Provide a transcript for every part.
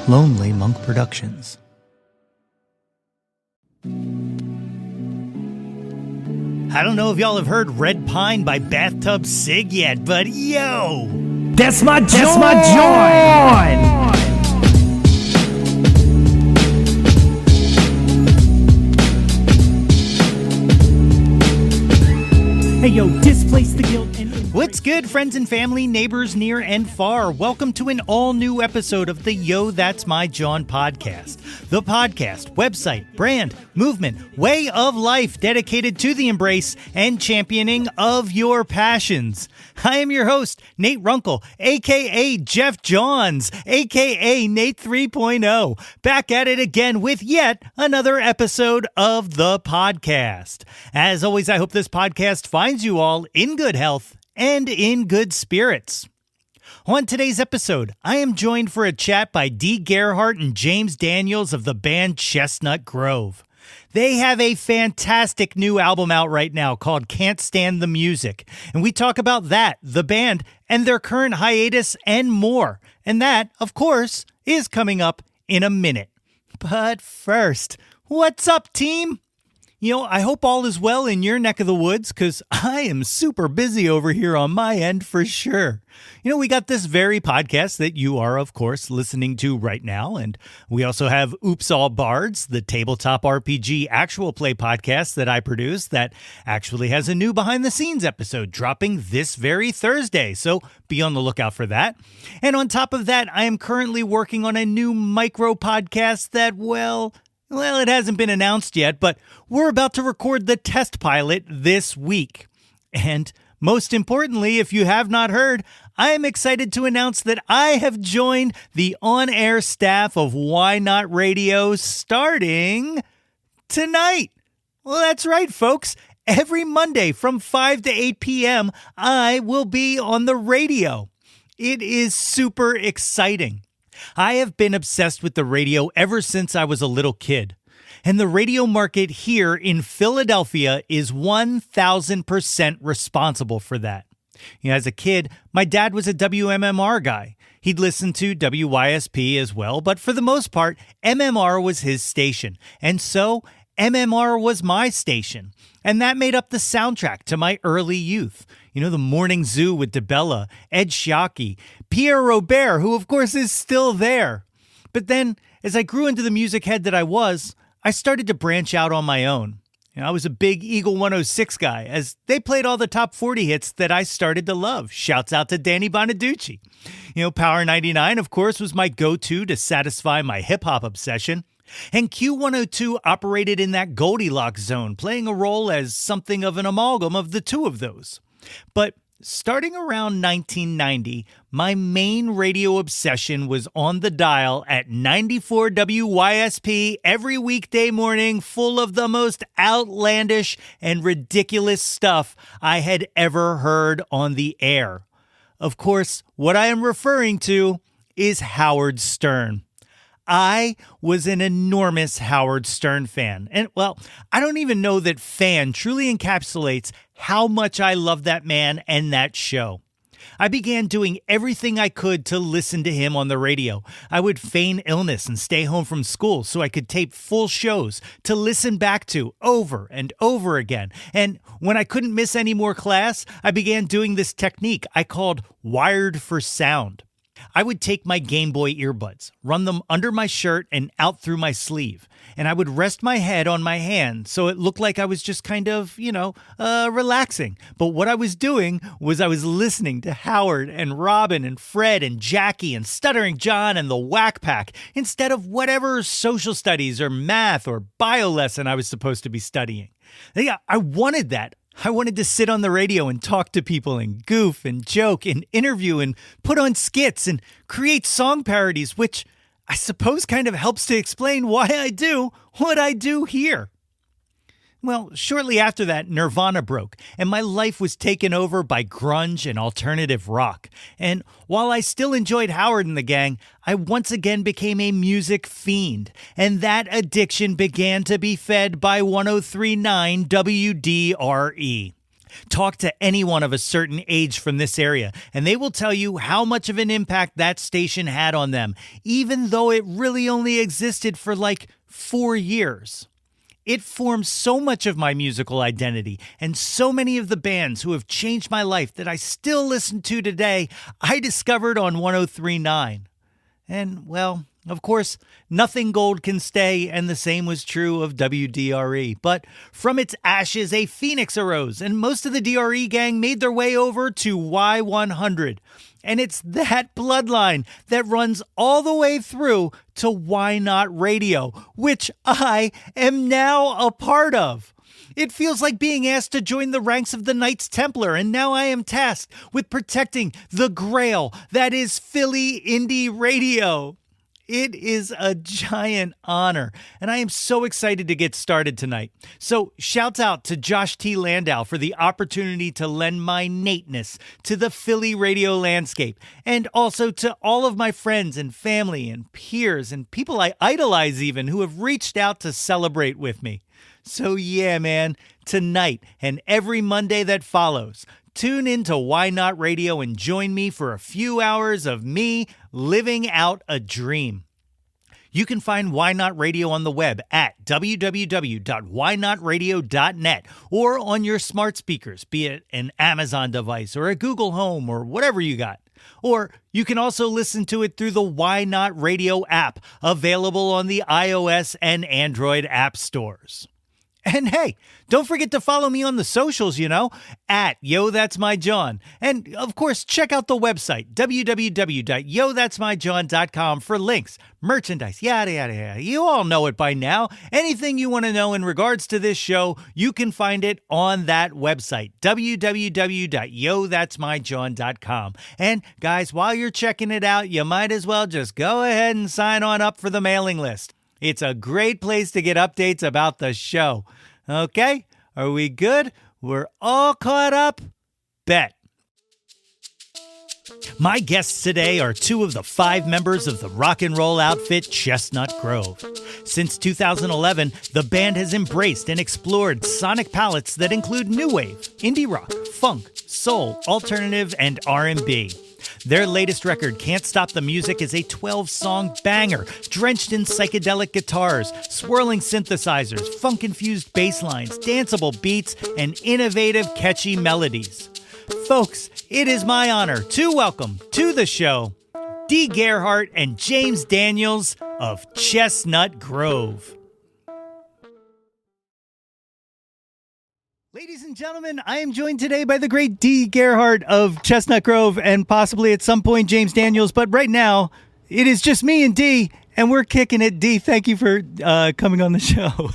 Lonely Monk Productions. I don't know if y'all have heard Red Pine by Bathtub Sig yet, but yo! That's my Jawn! Hey yo, displace the guilt and... What's good, friends and family, neighbors near and far? Welcome to an all-new episode of the Yo, That's My Jawn podcast. The podcast, website, brand, movement, way of life dedicated to the embrace and championing of your passions. I am your host, Nate Runkle, a.k.a. Jeff Johns, a.k.a. Nate 3.0, back at it again with yet another episode of the podcast. As always, I hope this podcast finds you all in good health and in good spirits. On today's episode, I am joined for a chat by D. Gerhart and James Daniels of the band Chestnut Grove. They have a fantastic new album out right now called Can't Stand the Music, and we talk about that, the band, and their current hiatus and more. And that, of course, is coming up in a minute. But first, what's up, team? You know, I hope all is well in your neck of the woods, because I am super busy over here on my end for sure. You know, we got this very podcast that you are, of course, listening to right now, and we also have Oops All Bards, the tabletop RPG actual play podcast that I produce that actually has a new behind-the-scenes episode dropping this very Thursday, so be on the lookout for that. And on top of that, I am currently working on a new micro podcast that, well, it hasn't been announced yet, but we're about to record the test pilot this week. And most importantly, if you have not heard, I am excited to announce that I have joined the on-air staff of Why Not Radio starting tonight. Well, that's right, folks. Every Monday from 5 to 8 p.m., I will be on the radio. It is super exciting. I have been obsessed with the radio ever since I was a little kid. And the radio market here in Philadelphia is 1,000% responsible for that. You know, as a kid, my dad was a WMMR guy. He'd listen to WYSP as well, but for the most part, MMR was his station. And so, MMR was my station. And that made up the soundtrack to my early youth. You know, the Morning Zoo with DeBella, Ed Shockey, Pierre Robert, who of course is still there. But then, as I grew into the music head that I was, I started to branch out on my own. You know, I was a big Eagle 106 guy, as they played all the top 40 hits that I started to love. Shouts out to Danny Bonaducci. You know, Power 99, of course, was my go-to to satisfy my hip-hop obsession. And Q102 operated in that Goldilocks zone, playing a role as something of an amalgam of the two of those. But starting around 1990, my main radio obsession was on the dial at 94 WYSP every weekday morning, full of the most outlandish and ridiculous stuff I had ever heard on the air. Of course, what I am referring to is Howard Stern. I was an enormous Howard Stern fan. And, well, I don't even know that fan truly encapsulates how much I love that man and that show. I began doing everything I could to listen to him on the radio. I would feign illness and stay home from school so I could tape full shows to listen back to over and over again. And when I couldn't miss any more class, I began doing this technique I called wired for sound. I would take my Game Boy earbuds, run them under my shirt and out through my sleeve, and I would rest my head on my hand so it looked like I was just kind of, relaxing. But what I was doing was I was listening to Howard and Robin and Fred and Jackie and Stuttering John and the Whack Pack instead of whatever social studies or math or bio lesson I was supposed to be studying. Yeah, I wanted that. I wanted to sit on the radio and talk to people and goof and joke and interview and put on skits and create song parodies, which I suppose kind of helps to explain why I do what I do here. Well, shortly after that, Nirvana broke, and my life was taken over by grunge and alternative rock. And while I still enjoyed Howard and the gang, I once again became a music fiend, and that addiction began to be fed by 103.9 WDRE. Talk to anyone of a certain age from this area, and they will tell you how much of an impact that station had on them, even though it really only existed for like 4 years. It formed so much of my musical identity, and so many of the bands who have changed my life that I still listen to today, I discovered on 103.9. And, well, of course, nothing gold can stay, and the same was true of WDRE. But from its ashes, a phoenix arose, and most of the DRE gang made their way over to Y100. And it's that bloodline that runs all the way through to Why Not Radio, which I am now a part of. It feels like being asked to join the ranks of the Knights Templar, and now I am tasked with protecting the grail that is Philly indie radio. It is a giant honor, and I am so excited to get started tonight. So shouts out to Josh T. Landau for the opportunity to lend my Nateness to the Philly radio landscape, and also to all of my friends and family and peers and people I idolize even who have reached out to celebrate with me. So yeah, man, tonight and every Monday that follows, tune in to Why Not Radio and join me for a few hours of me living out a dream. You can find Why Not Radio on the web at www.whynotradio.net or on your smart speakers, be it an Amazon device or a Google Home or whatever you got. Or you can also listen to it through the Why Not Radio app, available on the iOS and Android app stores. And hey, don't forget to follow me on the socials, at Yo That's My Jawn. And of course, check out the website, www.yothat'smyjawn.com for links, merchandise, yada, yada, yada. You all know it by now. Anything you want to know in regards to this show, you can find it on that website, www.yothat'smyjawn.com. And guys, while you're checking it out, you might as well just go ahead and sign on up for the mailing list. It's a great place to get updates about the show. Okay, are we good? We're all caught up? Bet. My guests today are two of the 5 members of the rock and roll outfit Chestnut Grove. Since 2011, the band has embraced and explored sonic palettes that include new wave, indie rock, funk, soul, alternative, and R&B. Their latest record, Can't Stop the Music, is a 12-song banger, drenched in psychedelic guitars, swirling synthesizers, funk-infused bass lines, danceable beats, and innovative, catchy melodies. Folks, it is my honor to welcome to the show D. Gerhart and James Daniels of Chestnut Grove. Ladies and gentlemen, I am joined today by the great D. Gerhart of Chestnut Grove and possibly at some point James Daniels, but right now it is just me and D, and we're kicking it. D, thank you for coming on the show.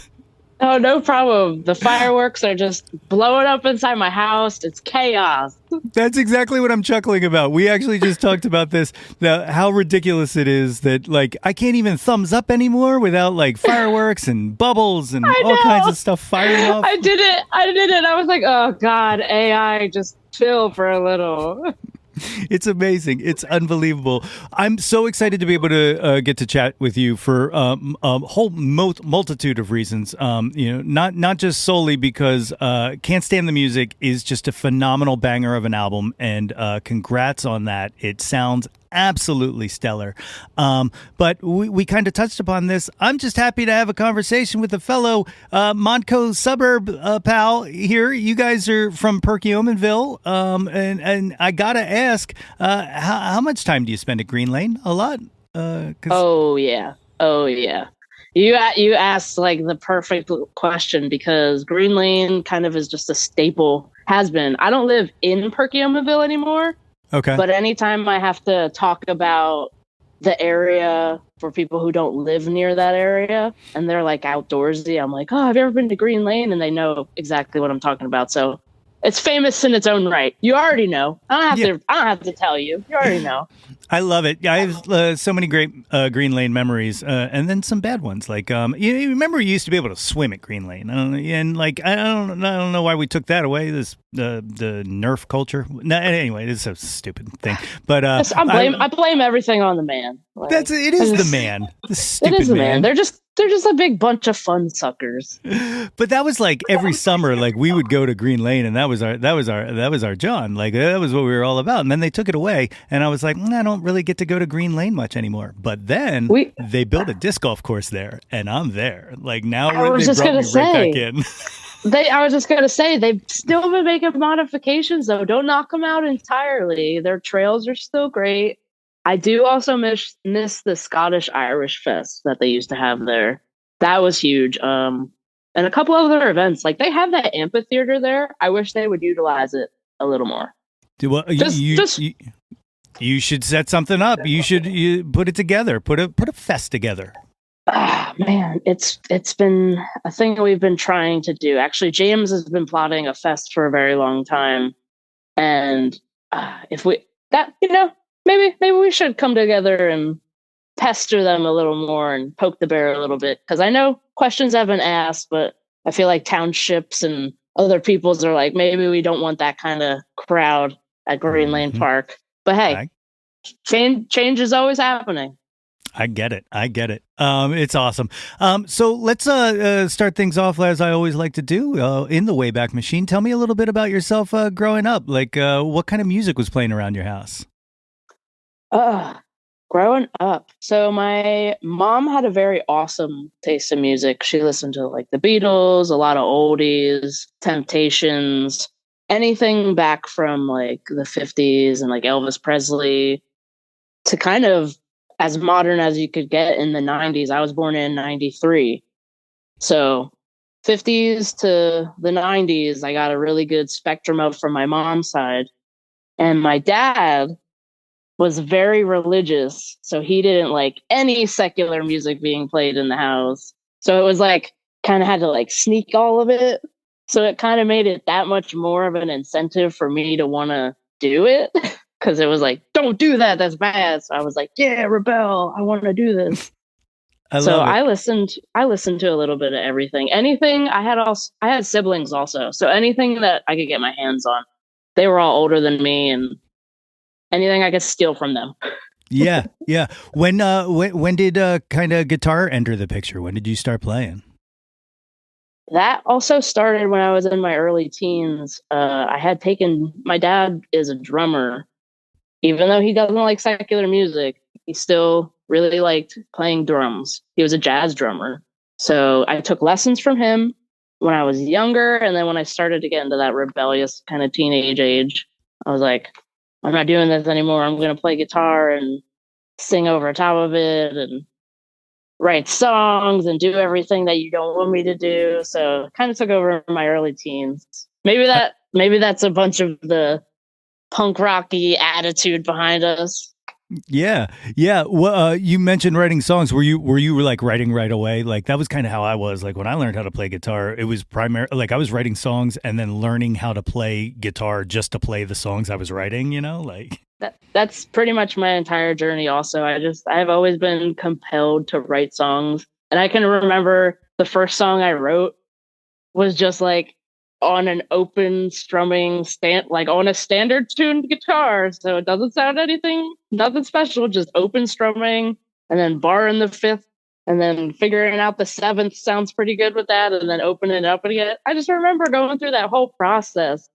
Oh, no problem. The fireworks are just blowing up inside my house. It's chaos. That's exactly what I'm chuckling about. We actually just talked about this, how ridiculous it is that, like, I can't even thumbs up anymore without, like, fireworks and bubbles and all kinds of stuff firing off. I did it. I was like, oh, God, AI, just chill for a little. It's amazing. It's unbelievable. I'm so excited to be able to get to chat with you for a whole multitude of reasons. Not just solely because Can't Stand the Music is just a phenomenal banger of an album, and congrats on that. It sounds absolutely stellar. But we kind of touched upon this. I'm just happy to have a conversation with a fellow Montco suburb pal here. You guys are from Perkiomenville, and I gotta ask, how much time do you spend at Green Lane? A lot. Oh yeah. You asked like the perfect question, because Green Lane kind of is just a staple, has been. I don't live in Perkiomenville anymore. Okay. But anytime I have to talk about the area for people who don't live near that area and they're like outdoorsy, I'm like, oh, have you ever been to Green Lane? And they know exactly what I'm talking about. So it's famous in its own right. You already know. I don't have to tell you. You already know. I love it. I have so many great Green Lane memories, and then some bad ones. Like, you remember you used to be able to swim at Green Lane, and like I don't know why we took that away. The Nerf culture. No, anyway, it's a stupid thing. But I blame everything on the man. Like, it is the man. The stupid it is the man. They're just a big bunch of fun suckers. But that was like every summer, like we would go to Green Lane, and that was our Jawn. Like that was what we were all about. And then they took it away, and I was like, I don't really get to go to Green Lane much anymore. But then they built a disc golf course there, and I'm there. Like now they brought me right back in. I was just gonna say they've still been making modifications though. Don't knock them out entirely. Their trails are still great. I do also miss the Scottish Irish Fest that they used to have there. That was huge. And a couple other events. Like they have that amphitheater there. I wish they would utilize it a little more. You should set something up. You put it together. Put a fest together. Man, it's been a thing we've been trying to do. Actually, James has been plotting a fest for a very long time, and maybe we should come together and pester them a little more and poke the bear a little bit, because I know questions have been asked, but I feel like townships and other peoples are like, maybe we don't want that kind of crowd at Green Lane Park. But hey, change is always happening. I get it. It's awesome. So let's start things off as I always like to do in the Wayback Machine. Tell me a little bit about yourself growing up. Like what kind of music was playing around your house? Growing up. So my mom had a very awesome taste in music. She listened to like the Beatles, a lot of oldies, Temptations, anything back from like the 50s and like Elvis Presley to kind of as modern as you could get in the 90s. I was born in 93. So 50s to the 90s, I got a really good spectrum of from my mom's side. And my dad was very religious, so he didn't like any secular music being played in the house. So it was like kind of had to like sneak all of it. So it kind of made it that much more of an incentive for me to want to do it. Because it was like, don't do that, that's bad. So I was like, yeah, rebel, I want to do this. I listened to a little bit of everything. Anything I had siblings also. So anything that I could get my hands on. They were all older than me, and anything I could steal from them. Yeah. When did kind of guitar enter the picture? When did you start playing? That also started when I was in my early teens. My dad is a drummer. Even though he doesn't like secular music, he still really liked playing drums. He was a jazz drummer. So I took lessons from him when I was younger. And then when I started to get into that rebellious kind of teenage age, I was like, I'm not doing this anymore. I'm going to play guitar and sing over top of it and write songs and do everything that you don't want me to do. So it kind of took over in my early teens. Maybe that's a bunch of the punk rocky attitude behind us. Yeah. Well, you mentioned writing songs. Were you like writing right away? Like that was kind of how I was. Like when I learned how to play guitar, it was primarily like I was writing songs and then learning how to play guitar just to play the songs I was writing. Like that's pretty much my entire journey. Also, I've always been compelled to write songs, and I can remember the first song I wrote was just like on an open strumming like on a standard tuned guitar. So it doesn't sound nothing special, just open strumming and then bar in the fifth and then figuring out the seventh sounds pretty good with that. And then opening it up again. I just remember going through that whole process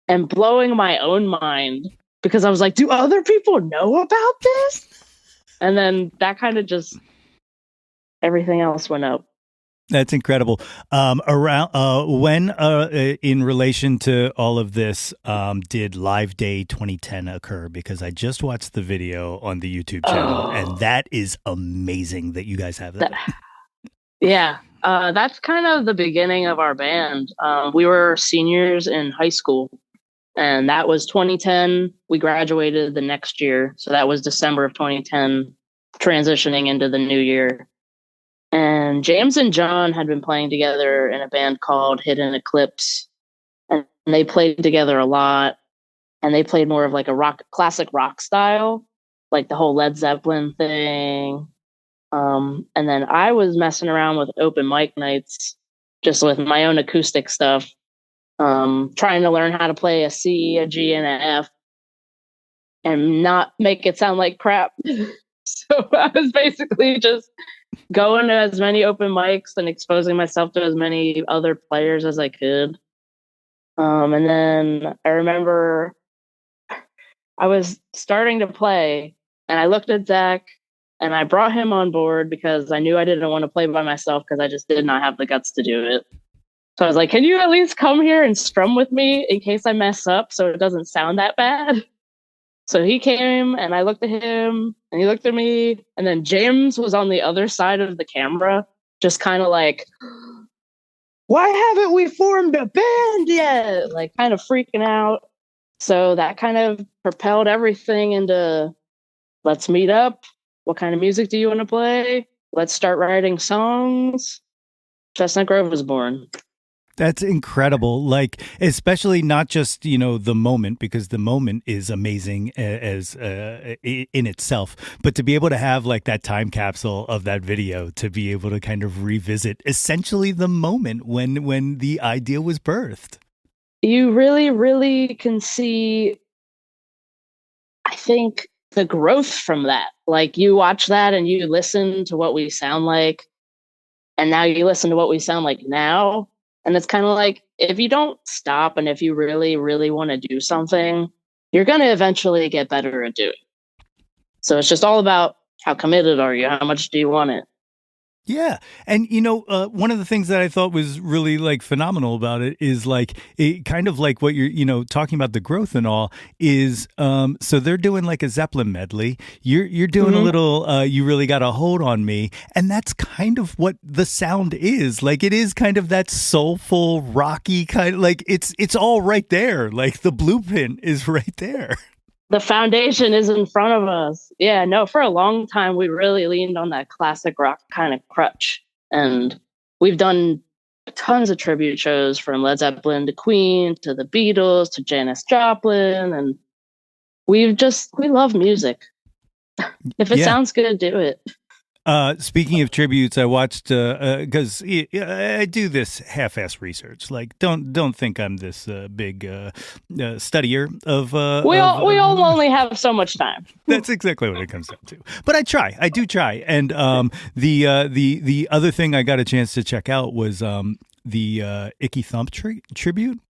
and blowing my own mind because I was like, do other people know about this? And then that kind of just everything else went up. That's incredible. When in relation to all of this, did Live Day 2010 occur? Because I just watched the video on the YouTube channel, and that is amazing that you guys have that. Yeah, that's kind of the beginning of our band. We were seniors in high school, and that was 2010. We graduated the next year, so that was December of 2010, transitioning into the new year. And James and Jawn had been playing together in a band called Hidden Eclipse, and they played together a lot. And they played more of like a classic rock style, like the whole Led Zeppelin thing. And then I was messing around with open mic nights, just with my own acoustic stuff, trying to learn how to play a C, a G, and an F, and not make it sound like crap. So I was basically just going to as many open mics and exposing myself to as many other players as I could. And then I remember I was starting to play and I looked at Zach and I brought him on board because I knew I didn't want to play by myself because I just did not have the guts to do it. So I was like, can you at least come here and strum with me in case I mess up so it doesn't sound that bad? So he came and I looked at him and he looked at me. And then James was on the other side of the camera, just kind of like, why haven't we formed a band yet? Like kind of freaking out. So that kind of propelled everything into let's meet up. What kind of music do you want to play? Let's start writing songs. Chestnut Grove was born. That's incredible. Like, especially not just, you know, the moment, because the moment is amazing as in itself, but to be able to have like that time capsule of that video to be able to kind of revisit essentially the moment when the idea was birthed. You really, really can see, I think, the growth from that. Like you watch that and you listen to what we sound like, and now you listen to what we sound like now. And it's kind of like, if you don't stop and if you really, really want to do something, you're going to eventually get better at doing it. So it's just all about how committed are you? How much do you want it? Yeah. And, you know, one of the things that I thought was really like phenomenal about it is like it kind of like what you're, you know, talking about the growth and all is so they're doing like a Zeppelin medley. You're doing a little you really got a hold on me. And that's kind of what the sound is. Like it is kind of that soulful, rocky kind of like it's all right there. Like the blueprint is right there. The foundation is in front of us. Yeah, no, for a long time, we really leaned on that classic rock kind of crutch. And we've done tons of tribute shows from Led Zeppelin to Queen to the Beatles to Janis Joplin. And we love music. If it sounds good, do it. Speaking of tributes, I watched because I do this half-ass research. Like, don't think I'm this big studier of. We all only have so much time. That's exactly what it comes down to. But I do try. And the other thing I got a chance to check out was the Icky Thump tribute,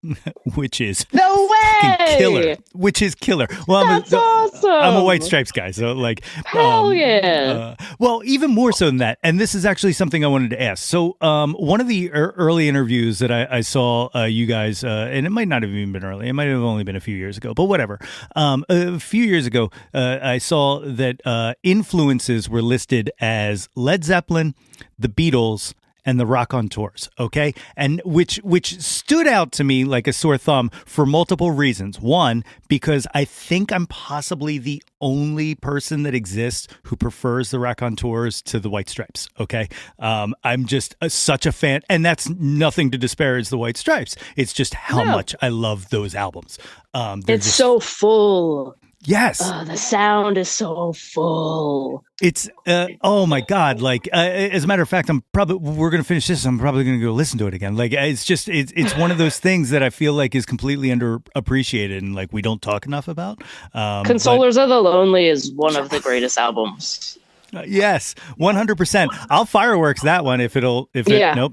which is no way killer. Which is killer. Well, that's awesome. I'm a White Stripes guy, so like hell yeah. Well, even more so than that, and this is actually something I wanted to ask. So, one of the early interviews that I saw you guys, and it might not have even been early, it might have only been a few years ago, but whatever. A few years ago, I saw that influences were listed as Led Zeppelin, the Beatles, and the Rock on Tours, okay? And which stood out to me like a sore thumb for multiple reasons. One, because I think I'm possibly the only person that exists who prefers the Rock on Tours to the White Stripes, okay? I'm just such a fan, and that's nothing to disparage the White Stripes. It's just how much I love those albums. It's just so full. Yes. The sound is so full. It's, oh my God. Like, as a matter of fact, we're going to finish this. I'm probably going to go listen to it again. Like, it's one of those things that I feel like is completely underappreciated and like we don't talk enough about. Consolers of the Lonely is one of the greatest albums. Yes, 100%. I'll fireworks that one nope,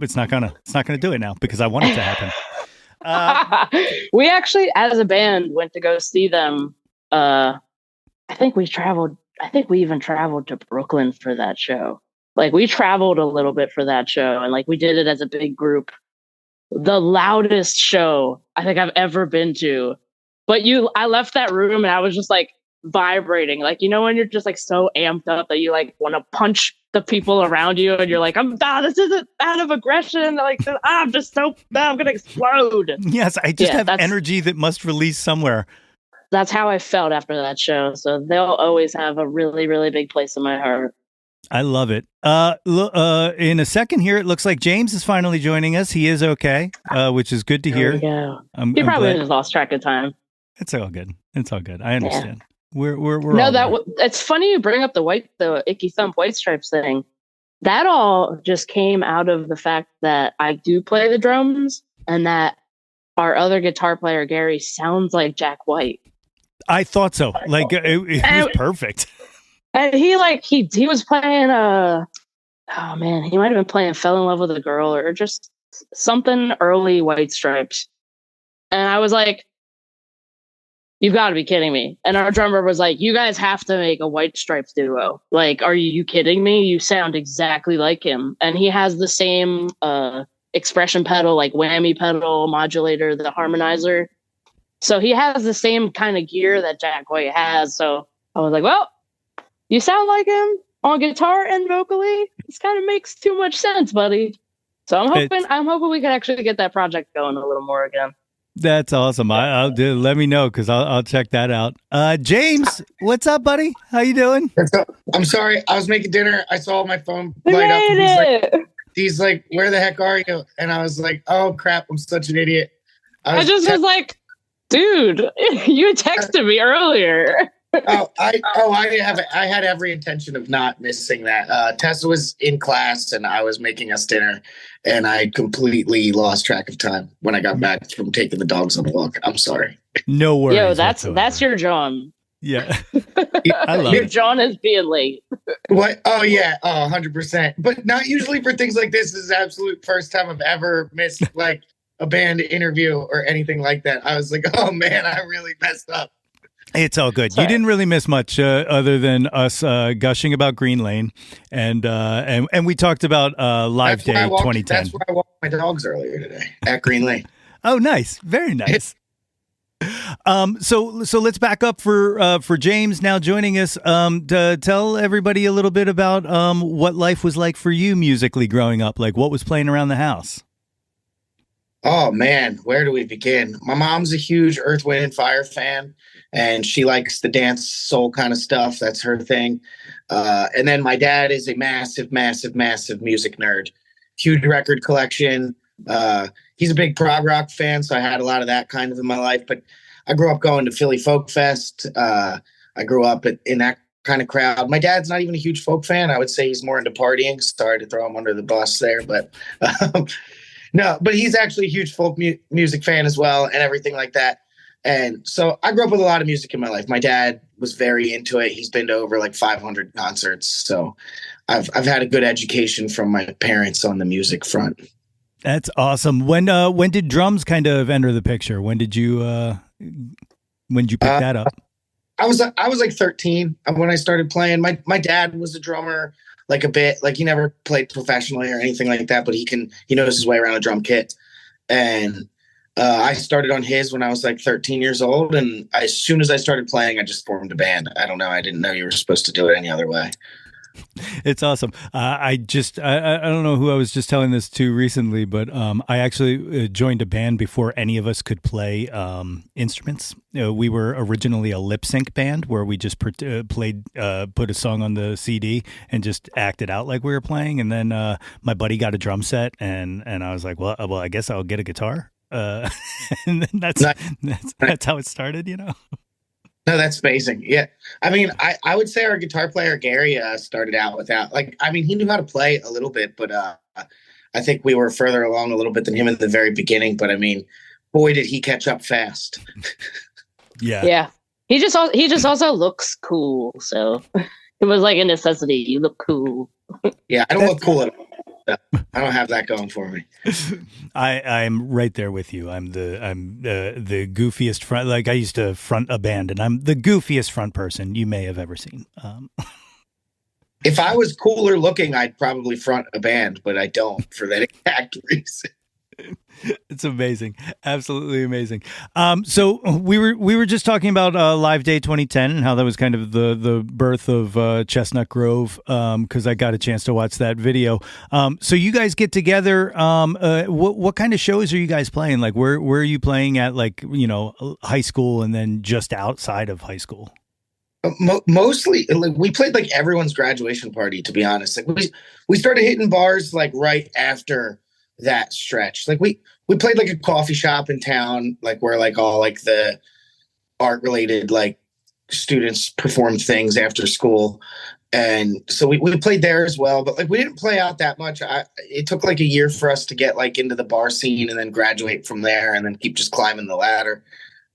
it's not gonna do it now because I want it to happen. We actually, as a band, went to go see them. I think we even traveled to Brooklyn for that show. Like we traveled a little bit for that show and like we did it as a big group. The loudest show I think I've ever been to. But I left that room and I was just like vibrating. Like, you know, when you're just like so amped up that you like want to punch the people around you and you're like, this isn't out of aggression. Like, I'm just so, I'm going to explode. Yes. I just have energy that must release somewhere. That's how I felt after that show. So they'll always have a really, really big place in my heart. I love it. In a second here, it looks like James is finally joining us. He is okay, which is good to hear. He probably just lost track of time. It's all good. I understand. Yeah. We're it's funny you bring up the Icky Thump White Stripes thing. That all just came out of the fact that I do play the drums and that our other guitar player, Gary, sounds like Jack White. I thought so. Like it was perfect. And he was playing oh man, he might have been playing Fell in Love with a Girl or just something early White Stripes. And I was like, you've got to be kidding me. And our drummer was like, you guys have to make a White Stripes duo. Like, are you kidding me? You sound exactly like him. And he has the same expression pedal, like whammy pedal, modulator, the harmonizer. So he has the same kind of gear that Jack White has. So I was like, well, you sound like him on guitar and vocally. This kind of makes too much sense, buddy. So I'm hoping we can actually get that project going a little more again. That's awesome. I'll do. Let me know because I'll check that out. James, what's up, buddy? How you doing? I'm sorry. I was making dinner. I saw my phone light up. He's like, where the heck are you? And I was like, oh crap, I'm such an idiot. I was like, dude, you texted me earlier. I had every intention of not missing that. Tessa was in class and I was making us dinner, and I completely lost track of time when I got back from taking the dogs on a walk. I'm sorry. No worries. Yo, that's your Jawn. Yeah. I love your Jawn is being late. What? Oh yeah. Oh, 100%. But not usually for things like this. This is the absolute first time I've ever missed like a band interview or anything like that. I was like, oh man, I really messed up. It's all good. Sorry. You didn't really miss much other than us gushing about Green Lane, and we talked about Live Day 2010. That's where I walked my dogs earlier today at Green Lane. Oh, nice, very nice. So let's back up for James now joining us to tell everybody a little bit about what life was like for you musically growing up. Like what was playing around the house. Oh man, where do we begin? My mom's a huge Earth, Wind, and Fire fan, and she likes the dance soul kind of stuff. That's her thing. And then my dad is a massive, massive, massive music nerd. Huge record collection. He's a big prog rock fan, so I had a lot of that kind of in my life. But I grew up going to Philly Folk Fest. I grew up in that kind of crowd. My dad's not even a huge folk fan. I would say he's more into partying. Sorry to throw him under the bus there, but no, but he's actually a huge folk music fan as well and everything like that. And so I grew up with a lot of music in my life. My dad was very into it. He's been to over like 500 concerts. So I've had a good education from my parents on the music front. That's awesome. When did drums kind of enter the picture? When did you pick that up? I was like 13 when I started playing. My dad was a drummer. Like a bit, like he never played professionally or anything like that, but he knows his way around a drum kit. And I started on his when I was like 13 years old. And as soon as I started playing, I just formed a band. I don't know. I didn't know you were supposed to do it any other way. It's awesome. I don't know who I was just telling this to recently, but I actually joined a band before any of us could play instruments. We were originally a lip sync band where we just put a song on the CD and just acted out like we were playing. And then my buddy got a drum set, and I was like, well, I guess I'll get a guitar. And then that's how it started, you know. No, that's amazing. Yeah. I mean, I would say our guitar player, Gary, started out without, like, I mean, he knew how to play a little bit, but I think we were further along a little bit than him in the very beginning. But I mean, boy, did he catch up fast. Yeah. Yeah. He just also looks cool. So it was like a necessity. You look cool. Yeah. I don't look cool at all. I don't have that going for me. I'm right there with you. I'm the goofiest front. Like I used to front a band, and I'm the goofiest front person you may have ever seen. If I was cooler looking, I'd probably front a band, but I don't for that exact reason. It's amazing. Absolutely amazing. So we were just talking about Live Day 2010 and how that was kind of the birth of Chestnut Grove, because I got a chance to watch that video. So you guys get together. What kind of shows are you guys playing? Like where are you playing at, like, you know, high school and then just outside of high school? Mostly, like, we played like everyone's graduation party, to be honest. Like we started hitting bars like right after that stretch. Like we played like a coffee shop in town, like where like all like the art related like students performed things after school. And so we played there as well, but like we didn't play out that much. It took like a year for us to get like into the bar scene and then graduate from there and then keep just climbing the ladder.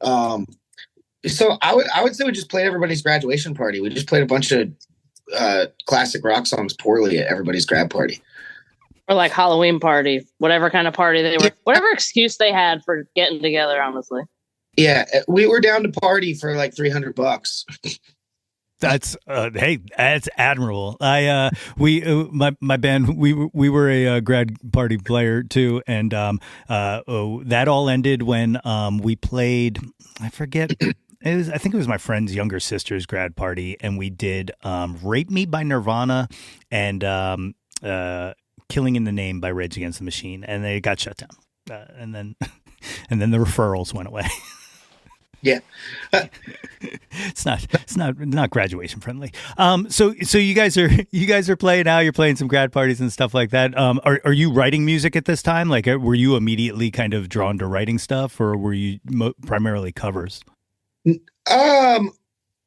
So I would say we just played everybody's graduation party. We just played a bunch of classic rock songs poorly at everybody's grad party. Or like Halloween party, whatever kind of party they were, whatever excuse they had for getting together, honestly. Yeah, we were down to party for like $300. That's hey, that's admirable. My band, we were a grad party player too, and that all ended when we played. I forget. I think it was my friend's younger sister's grad party, and we did "Rape Me" by Nirvana and "Killing in the Name" by Rage Against the Machine, and they got shut down. And then the referrals went away. Yeah. It's not graduation friendly. So you guys are playing now, you're playing some grad parties and stuff like that. Are you writing music at this time? Like, were you immediately kind of drawn to writing stuff, or were you primarily covers? I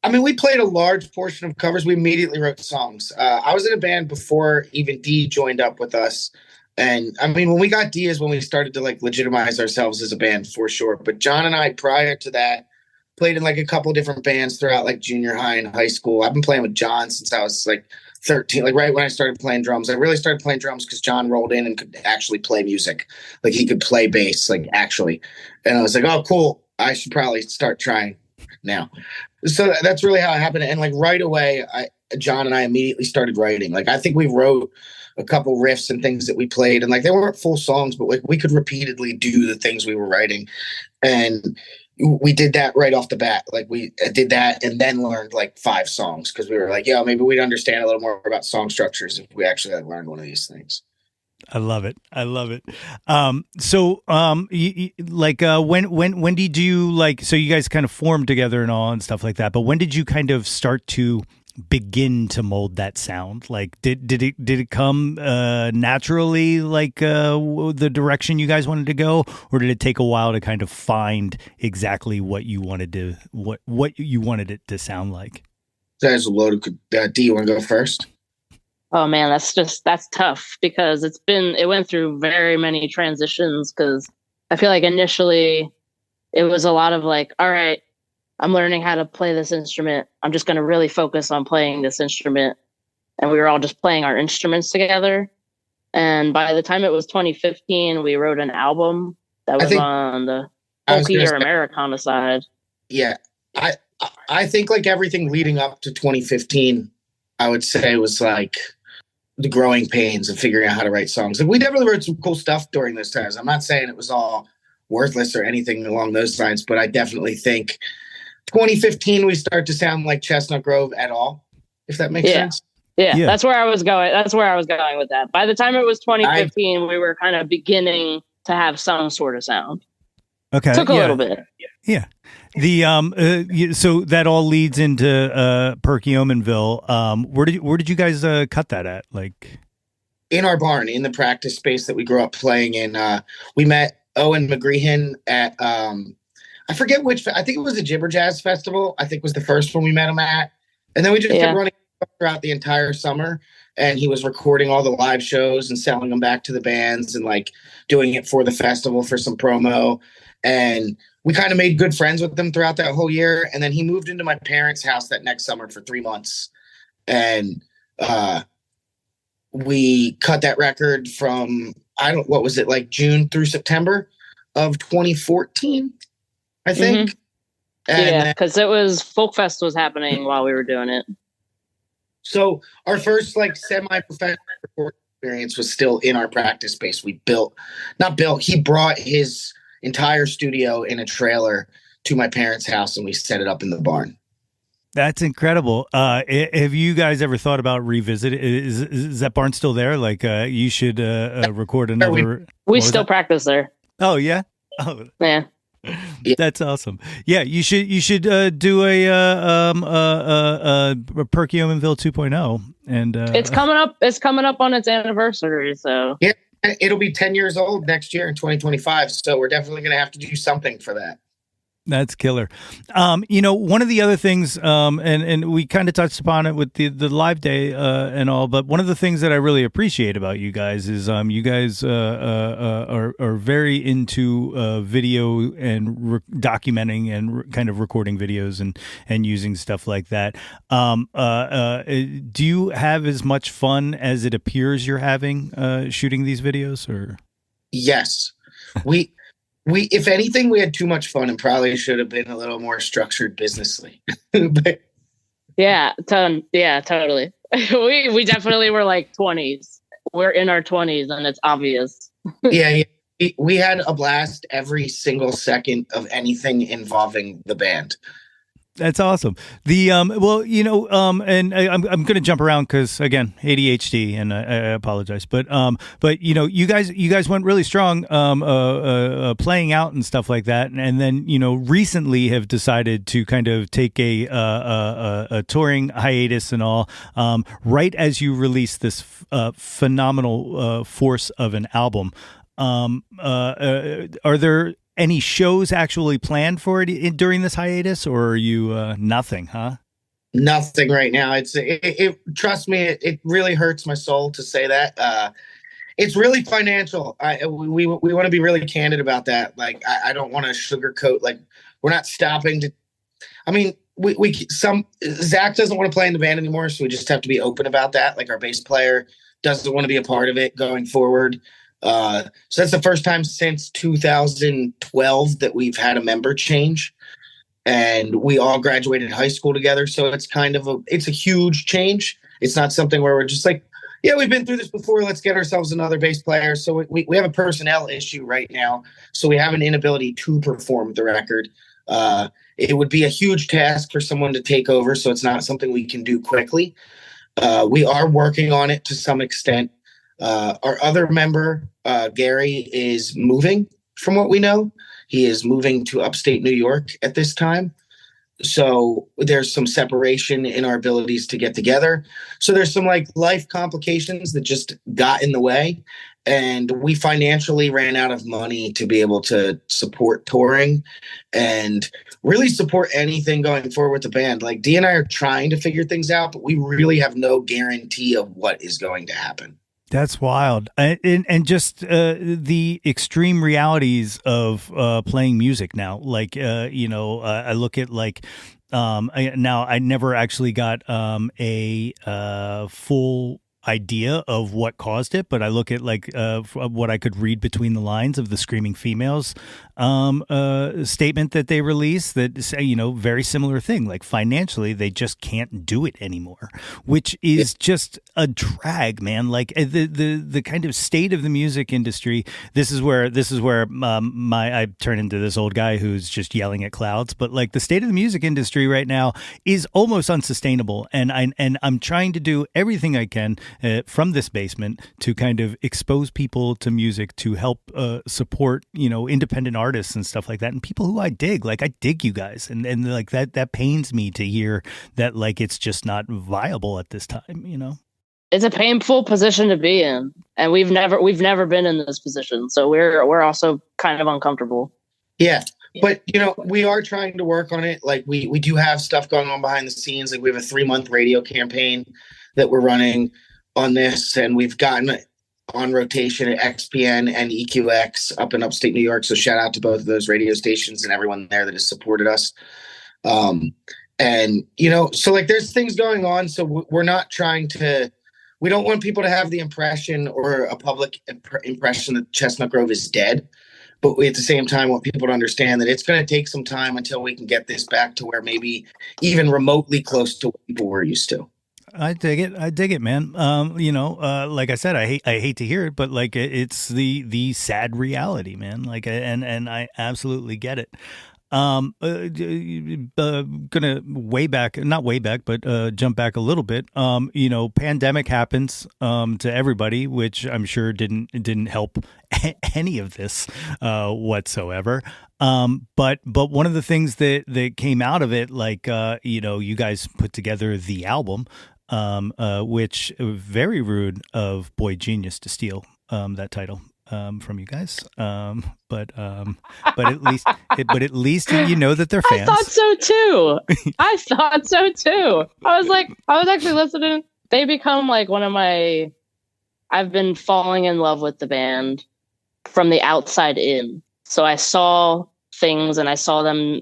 mean, we played a large portion of covers. We immediately wrote songs. I was in a band before even Dee joined up with us. And I mean, when we got Dee is when we started to like legitimize ourselves as a band for sure. But John and I, prior to that, played in like a couple different bands throughout like junior high and high school. I've been playing with John since I was like 13, like right when I started playing drums. I really started playing drums because John rolled in and could actually play music. Like he could play bass, like actually. And I was like, oh, cool. I should probably start trying now. So that's really how it happened. And like right away, John and I immediately started writing. Like I think we wrote a couple riffs and things that we played, and like they weren't full songs, but like we could repeatedly do the things we were writing. And we did that right off the bat. Like we did that and then learned like 5 songs because we were like, yeah, maybe we'd understand a little more about song structures if we actually like learned one of these things. I love it. When did you like, so you guys kind of formed together and all and stuff like that, but when did you kind of start to begin to mold that sound? Like, did it come naturally, like the direction you guys wanted to go, or did it take a while to kind of find exactly what you wanted to what you wanted it to sound like? That's a load of. Do you want to go first? Oh man, that's tough because it went through very many transitions, because I feel like initially it was a lot of like, all right, I'm learning how to play this instrument. I'm just going to really focus on playing this instrument. And we were all just playing our instruments together. And by the time it was 2015, we wrote an album that was on the folky or Americana side. Yeah. I think like everything leading up to 2015, I would say was like the growing pains of figuring out how to write songs. And we definitely wrote some cool stuff during those times. I'm not saying it was all worthless or anything along those lines, but I definitely think 2015 we start to sound like Chestnut Grove at all, if that makes sense. Yeah, that's where I was going. That's where I was going with that. By the time it was 2015, we were kind of beginning to have some sort of sound. Okay, took a little bit. Yeah. The so that all leads into Perkiomenville. Where did you guys cut that at? Like in our barn, in the practice space that we grew up playing in. We met Owen McGreehan at I forget which. I think it was the Gibber Jazz Festival. I think was the first one we met him at, and then we just kept running throughout the entire summer. And he was recording all the live shows and selling them back to the bands and like doing it for the festival for some promo. And we kind of made good friends with them throughout that whole year. And then he moved into my parents' house that next summer for 3 months. And we cut that record from, what was it, like June through September of 2014, I think. Mm-hmm. Because it was Folk Fest was happening while we were doing it. So our first like semi-professional recording experience was still in our practice space. He brought his entire studio in a trailer to my parents' house and we set it up in the barn. That's incredible. Have you guys ever thought about revisit? Is that barn still there? Like you should record another. We still practice there. Oh yeah. Oh yeah. That's awesome. Yeah, you should do a Perkiomenville 2.0, and it's coming up on its anniversary. So yeah, it'll be 10 years old next year in 2025. So we're definitely going to have to do something for that. That's killer. One of the other things, and we kind of touched upon it with the live day and all, but one of the things that I really appreciate about you guys is you guys are very into video and documenting and kind of recording videos and using stuff like that. Do you have as much fun as it appears you're having shooting these videos, or? Yes, we if anything, we had too much fun and probably should have been a little more structured businessly. But Yeah, totally. We definitely were like 20s. We're in our 20s, and it's obvious. yeah, we had a blast every single second of anything involving the band. That's awesome. The and I'm going to jump around because again ADHD, and I apologize, but you guys went really strong playing out and stuff like that, and then recently have decided to kind of take a touring hiatus and all, right as you release this phenomenal force of an album. Are there any shows actually planned for it during this hiatus, or are you nothing, huh? Nothing right now. Trust me, it really hurts my soul to say that. It's really financial. We want to be really candid about that. Like, I don't want to sugarcoat. Like, we're not stopping to. I mean, Zach doesn't want to play in the band anymore, so we just have to be open about that. Like, our bass player doesn't want to be a part of it going forward. So that's the first time since 2012 that we've had a member change, and we all graduated high school together. So it's it's a huge change. It's not something where we're just like, yeah, we've been through this before. Let's get ourselves another bass player. So we have a personnel issue right now. So we have an inability to perform the record. It would be a huge task for someone to take over. So it's not something we can do quickly. We are working on it to some extent. Our other member, Gary, is moving, from what we know. He is moving to upstate New York at this time. So there's some separation in our abilities to get together. So there's some life complications that just got in the way. And we financially ran out of money to be able to support touring and really support anything going forward with the band. Like, Dee and I are trying to figure things out, but we really have no guarantee of what is going to happen. That's wild. And just the extreme realities of playing music now. Like, I look at I never actually got a full idea of what caused it, but I look at what I could read between the lines of the Screaming Females statement that they released that say, very similar thing. Like, financially, they just can't do it anymore, which is just a drag, man. Like, the kind of state of the music industry. This is where I turn into this old guy who's just yelling at clouds. But like, the state of the music industry right now is almost unsustainable, and I'm trying to do everything I can from this basement to kind of expose people to music, to help support independent artists and stuff like that, and people who I dig. Like, I dig you guys, and like that pains me to hear that it's just not viable at this time. It's a painful position to be in, and we've never been in this position, so we're also kind of uncomfortable. Yeah. But, we are trying to work on it. Like, we do have stuff going on behind the scenes. Like, we have a 3-month radio campaign that we're running on this, and we've gotten on rotation at XPN and EQX up in upstate New York. So shout out to both of those radio stations and everyone there that has supported us. So there's things going on. So we're not we don't want people to have the impression or a public impression that Chestnut Grove is dead. But we, at the same time, want people to understand that it's going to take some time until we can get this back to where maybe even remotely close to what people were used to. I dig it, man. Like I said, I hate to hear it, but it's the sad reality, man. And I absolutely get it. Gonna not way back, but jump back a little bit. Pandemic happens to everybody, which I'm sure didn't help any of this whatsoever. But one of the things that came out of it, you guys put together the album. Which very rude of Boy Genius to steal that title. from you guys. But at least you know that they're fans. I thought so too. I was actually listening. They become like one of my. I've been falling in love with the band from the outside in. So I saw things and I saw them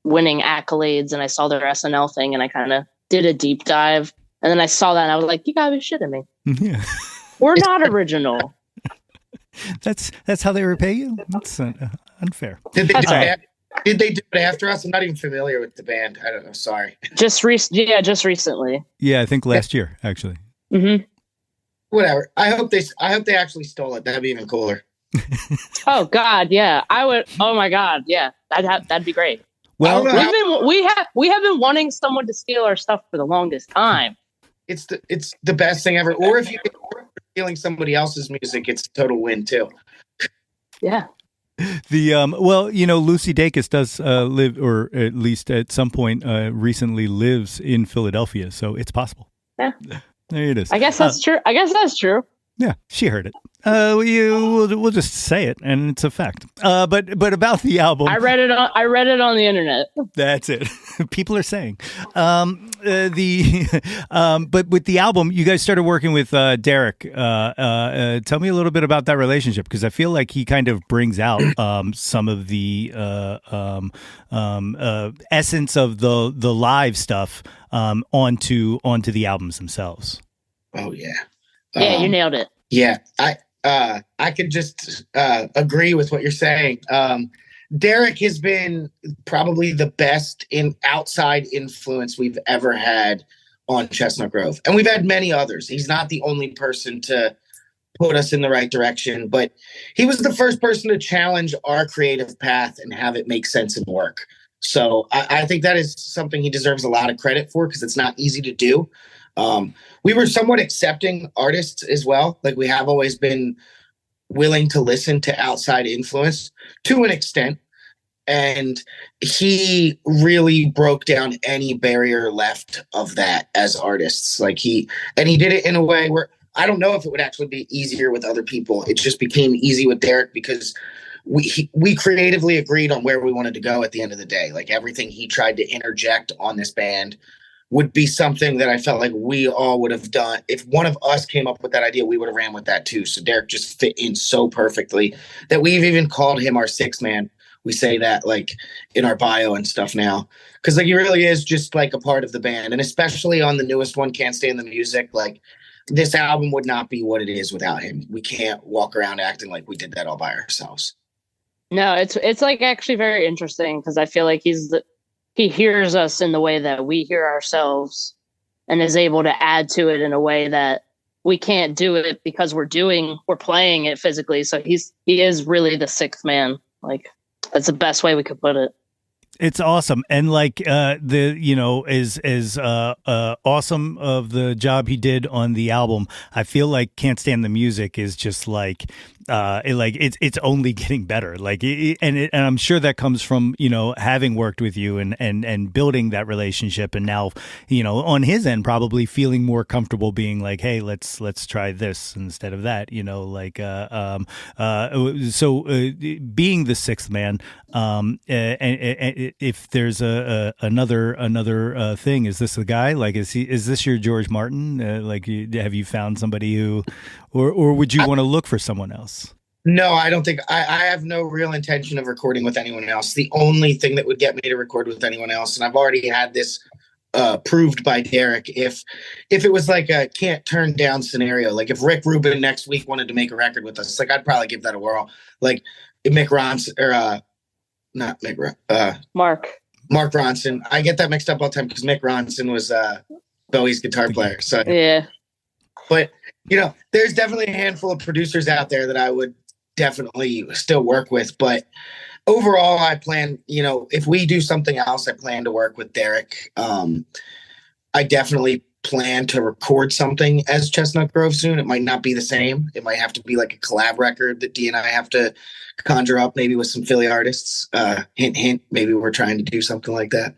winning accolades and I saw their SNL thing and I kind of did a deep dive. And then I saw that and I was like, you gotta be shitting me. Yeah. We're not original. That's how they repay you? That's unfair. Did they do it after us? I'm not even familiar with the band. I don't know. Sorry. Just recently. Yeah, I think last year, actually. Mm-hmm. Whatever. I hope they actually stole it. That'd be even cooler. Oh God, yeah. I would. Oh my God, yeah. That'd be great. Well, we have been wanting someone to steal our stuff for the longest time. It's the best thing ever. Or if you're stealing somebody else's music, it's a total win too. Yeah. Lucy Dacus does live, or at least at some point recently lives in Philadelphia, so it's possible. Yeah. There it is. I guess that's true. Yeah, she heard it. We'll just say it, and it's a fact. But about the album, I read it on the internet. That's it. People are saying. But with the album, you guys started working with Derek. Tell me a little bit about that relationship, because I feel like he kind of brings out some of the essence of the live stuff onto the albums themselves. Oh yeah. Yeah, you nailed it. Yeah, I could just agree with what you're saying. Derek has been probably the best outside influence we've ever had on Chestnut Grove, and we've had many others. He's not the only person to put us in the right direction, but he was the first person to challenge our creative path and have it make sense and work. So I think that is something he deserves a lot of credit for, because it's not easy to do. We were somewhat accepting artists as well. Like, we have always been willing to listen to outside influence to an extent. And he really broke down any barrier left of that as artists. He did it in a way where I don't know if it would actually be easier with other people. It just became easy with Derek because we creatively agreed on where we wanted to go at the end of the day. Like, everything he tried to interject on this band would be something that I felt like we all would have done. If one of us came up with that idea, we would have ran with that too. So Derek just fit in so perfectly that we've even called him our sixth man. We say that in our bio and stuff now, because he really is just a part of the band. And especially on the newest one, Can't Stand the Music, this album would not be what it is without him. We can't walk around acting like we did that all by ourselves. No, it's actually very interesting, because I feel like he hears us in the way that we hear ourselves and is able to add to it in a way that we can't do it because we're playing it physically. So he is really the sixth man. That's the best way we could put it. It's awesome. And as awesome of the job he did on the album, I feel like Can't Stand the Music is just it's only getting better. And I'm sure that comes from, having worked with you and building that relationship. And now, on his end, probably feeling more comfortable being like, hey, let's try this instead of that, so being the sixth man, and if there's another thing, is this the guy? Is this your George Martin? Have you found somebody who, or would you want to look for someone else? No, I don't think I have no real intention of recording with anyone else. The only thing that would get me to record with anyone else, and I've already had this proved by Derek, if it was a can't turn down scenario, if Rick Rubin next week wanted to make a record with us, I'd probably give that a whirl. Mick Ronson, or not Mick, Mark Ronson. I get that mixed up all the time because Mick Ronson was Bowie's guitar player. So yeah, but there's definitely a handful of producers out there that I would definitely still work with. But overall, I plan, if we do something else, I plan to work with Derek. I definitely plan to record something as Chestnut Grove soon. It might not be the same. It might have to be a collab record that Dee and I have to conjure up, maybe with some Philly artists. Hint, hint, maybe we're trying to do something like that.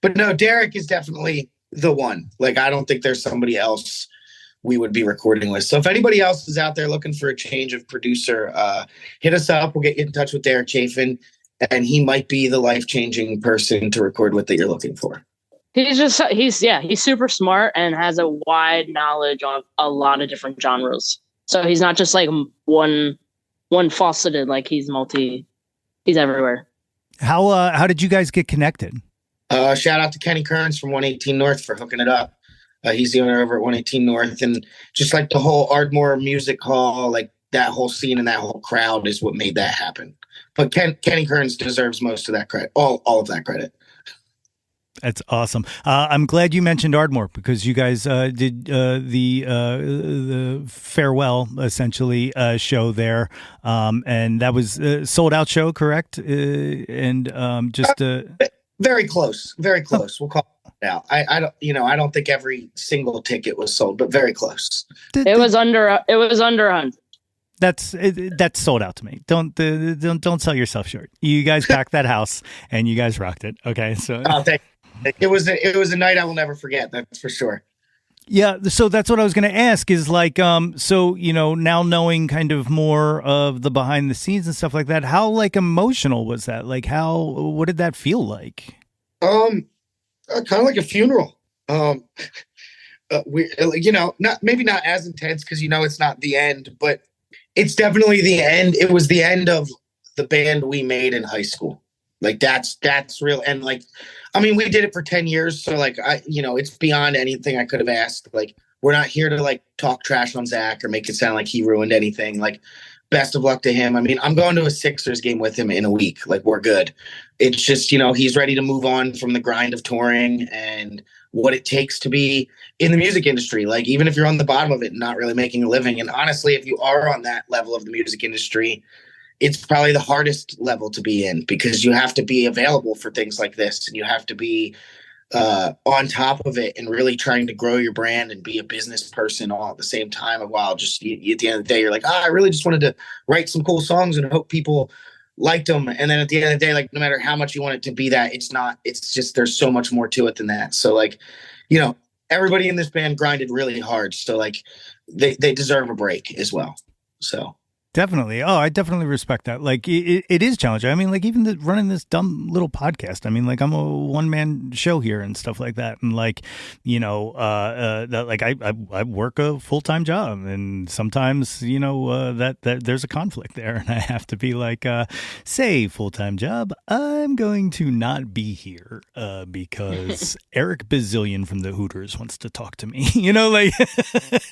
But no, Derek is definitely the one. I don't think there's somebody else we would be recording with. So if anybody else is out there looking for a change of producer, hit us up. We'll get you in touch with Derek Chafin, and he might be the life-changing person to record with that you're looking for. He's super smart and has a wide knowledge of a lot of different genres. So he's not just like one faceted, like he's everywhere. How did you guys get connected? Shout out to Kenny Kearns from 118 North for hooking it up. He's the owner over at 118 North, and just like the whole Ardmore Music Hall, like that whole scene and that whole crowd is what made that happen. But Kenny Kearns deserves most of that credit, all of that credit. That's awesome. I'm glad you mentioned Ardmore because you guys did the farewell essentially show there, and that was a sold out show, correct? Very close. We'll call it out. I don't think every single ticket was sold, but very close. It was under 100. That's sold out to me. Don't sell yourself short. You guys packed that house and you guys rocked it. Okay, so it was a night I will never forget. That's for sure. Yeah, so that's what I was going to ask is like, so, now knowing kind of more of the behind the scenes and stuff like that, how like emotional was that? Like what did that feel like? Kind of like a funeral. We, not as intense because, it's not the end, but it's definitely the end. It was the end of the band we made in high school. Like that's real. And like, I mean, we did it for 10 years. So like, it's beyond anything I could have asked. Like, we're not here to like talk trash on Zach or make it sound like he ruined anything. Like, best of luck to him. I mean, I'm going to a Sixers game with him in a week. Like, we're good. It's just, he's ready to move on from the grind of touring and what it takes to be in the music industry. Like, even if you're on the bottom of it and not really making a living. And honestly, if you are on that level of the music industry, it's probably the hardest level to be in because you have to be available for things like this. And you have to be on top of it and really trying to grow your brand and be a business person all at the same time. And while just at the end of the day, you're like, I really just wanted to write some cool songs and hope people liked them. And then at the end of the day, like, no matter how much you want it to be that, it's just, there's so much more to it than that. So like, everybody in this band grinded really hard. So like they deserve a break as well. So. Definitely. Oh, I definitely respect that. Like, it is challenging. I mean, like, even running this dumb little podcast. I mean, like, I'm a one-man show here and stuff like that. And, like, that, like, I work a full-time job. And sometimes, that there's a conflict there. And I have to be like, say, full-time job, I'm going to not be here because Eric Bazillion from the Hooters wants to talk to me. Like,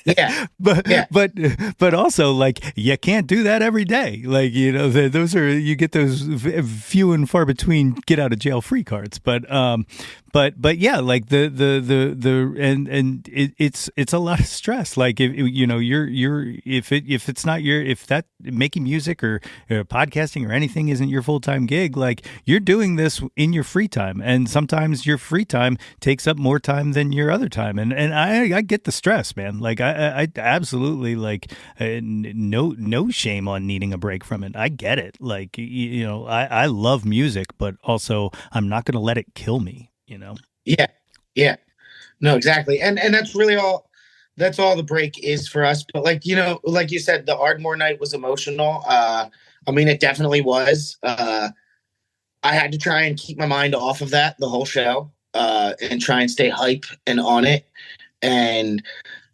yeah. But also, like, you can't do that every day. Like, those are, you get those few and far between get out of jail free cards. But yeah, like it's a lot of stress. Like, if that making music or podcasting or anything isn't your full-time gig, like, you're doing this in your free time. And sometimes your free time takes up more time than your other time. And I get the stress, man. Like, I absolutely, like, no shame on needing a break from it. I get it. Like, I love music, but also I'm not going to let it kill me, Yeah. No, exactly. And that's really all the break is for us. But like, like you said, the Ardmore night was emotional. I mean, it definitely was. I had to try and keep my mind off of that the whole show, and try and stay hype and on it and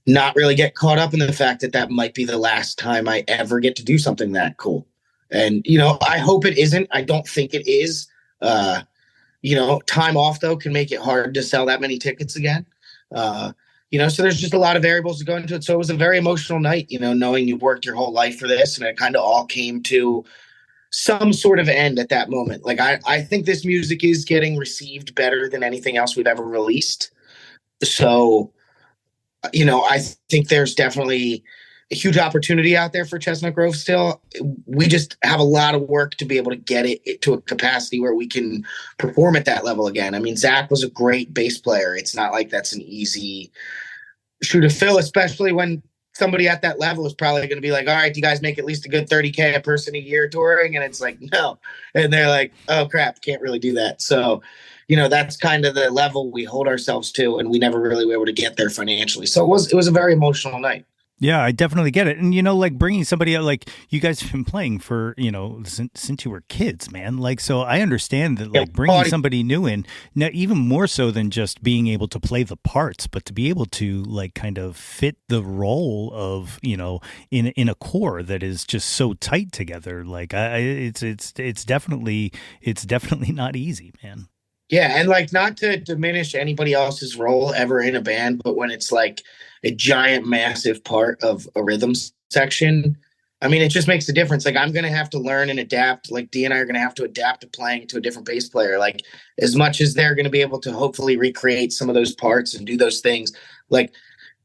not really get caught up in the fact that might be the last time I ever get to do something that cool. And, I hope it isn't. I don't think it is. Time off, though, can make it hard to sell that many tickets again. So there's just a lot of variables to go into it. So it was a very emotional night, knowing you've worked your whole life for this, and it kind of all came to some sort of end at that moment. Like, I think this music is getting received better than anything else we've ever released. So, I think there's definitely a huge opportunity out there for Chestnut Grove still. We just have a lot of work to be able to get it to a capacity where we can perform at that level again. I mean, Zach was a great bass player. It's not like that's an easy shoe to fill, especially when somebody at that level is probably going to be like, all right, you guys make at least a good 30K a person a year touring. And it's like, no. And they're like, oh crap, can't really do that. So, that's kind of the level we hold ourselves to, and we never really were able to get there financially. So it was a very emotional night. Yeah, I definitely get it. And, like bringing somebody out, like you guys have been playing for, since you were kids, man. Like, so I understand that, like bringing somebody new in, now even more so than just being able to play the parts, but to be able to like kind of fit the role of, in a core that is just so tight together. Like it's definitely not easy, man. Yeah, and like not to diminish anybody else's role ever in a band, but when it's like a giant, massive part of a rhythm section, I mean, it just makes a difference. Like I'm gonna have to learn and adapt. Like Dee and I are gonna have to adapt to playing to a different bass player. Like as much as they're gonna be able to hopefully recreate some of those parts and do those things, like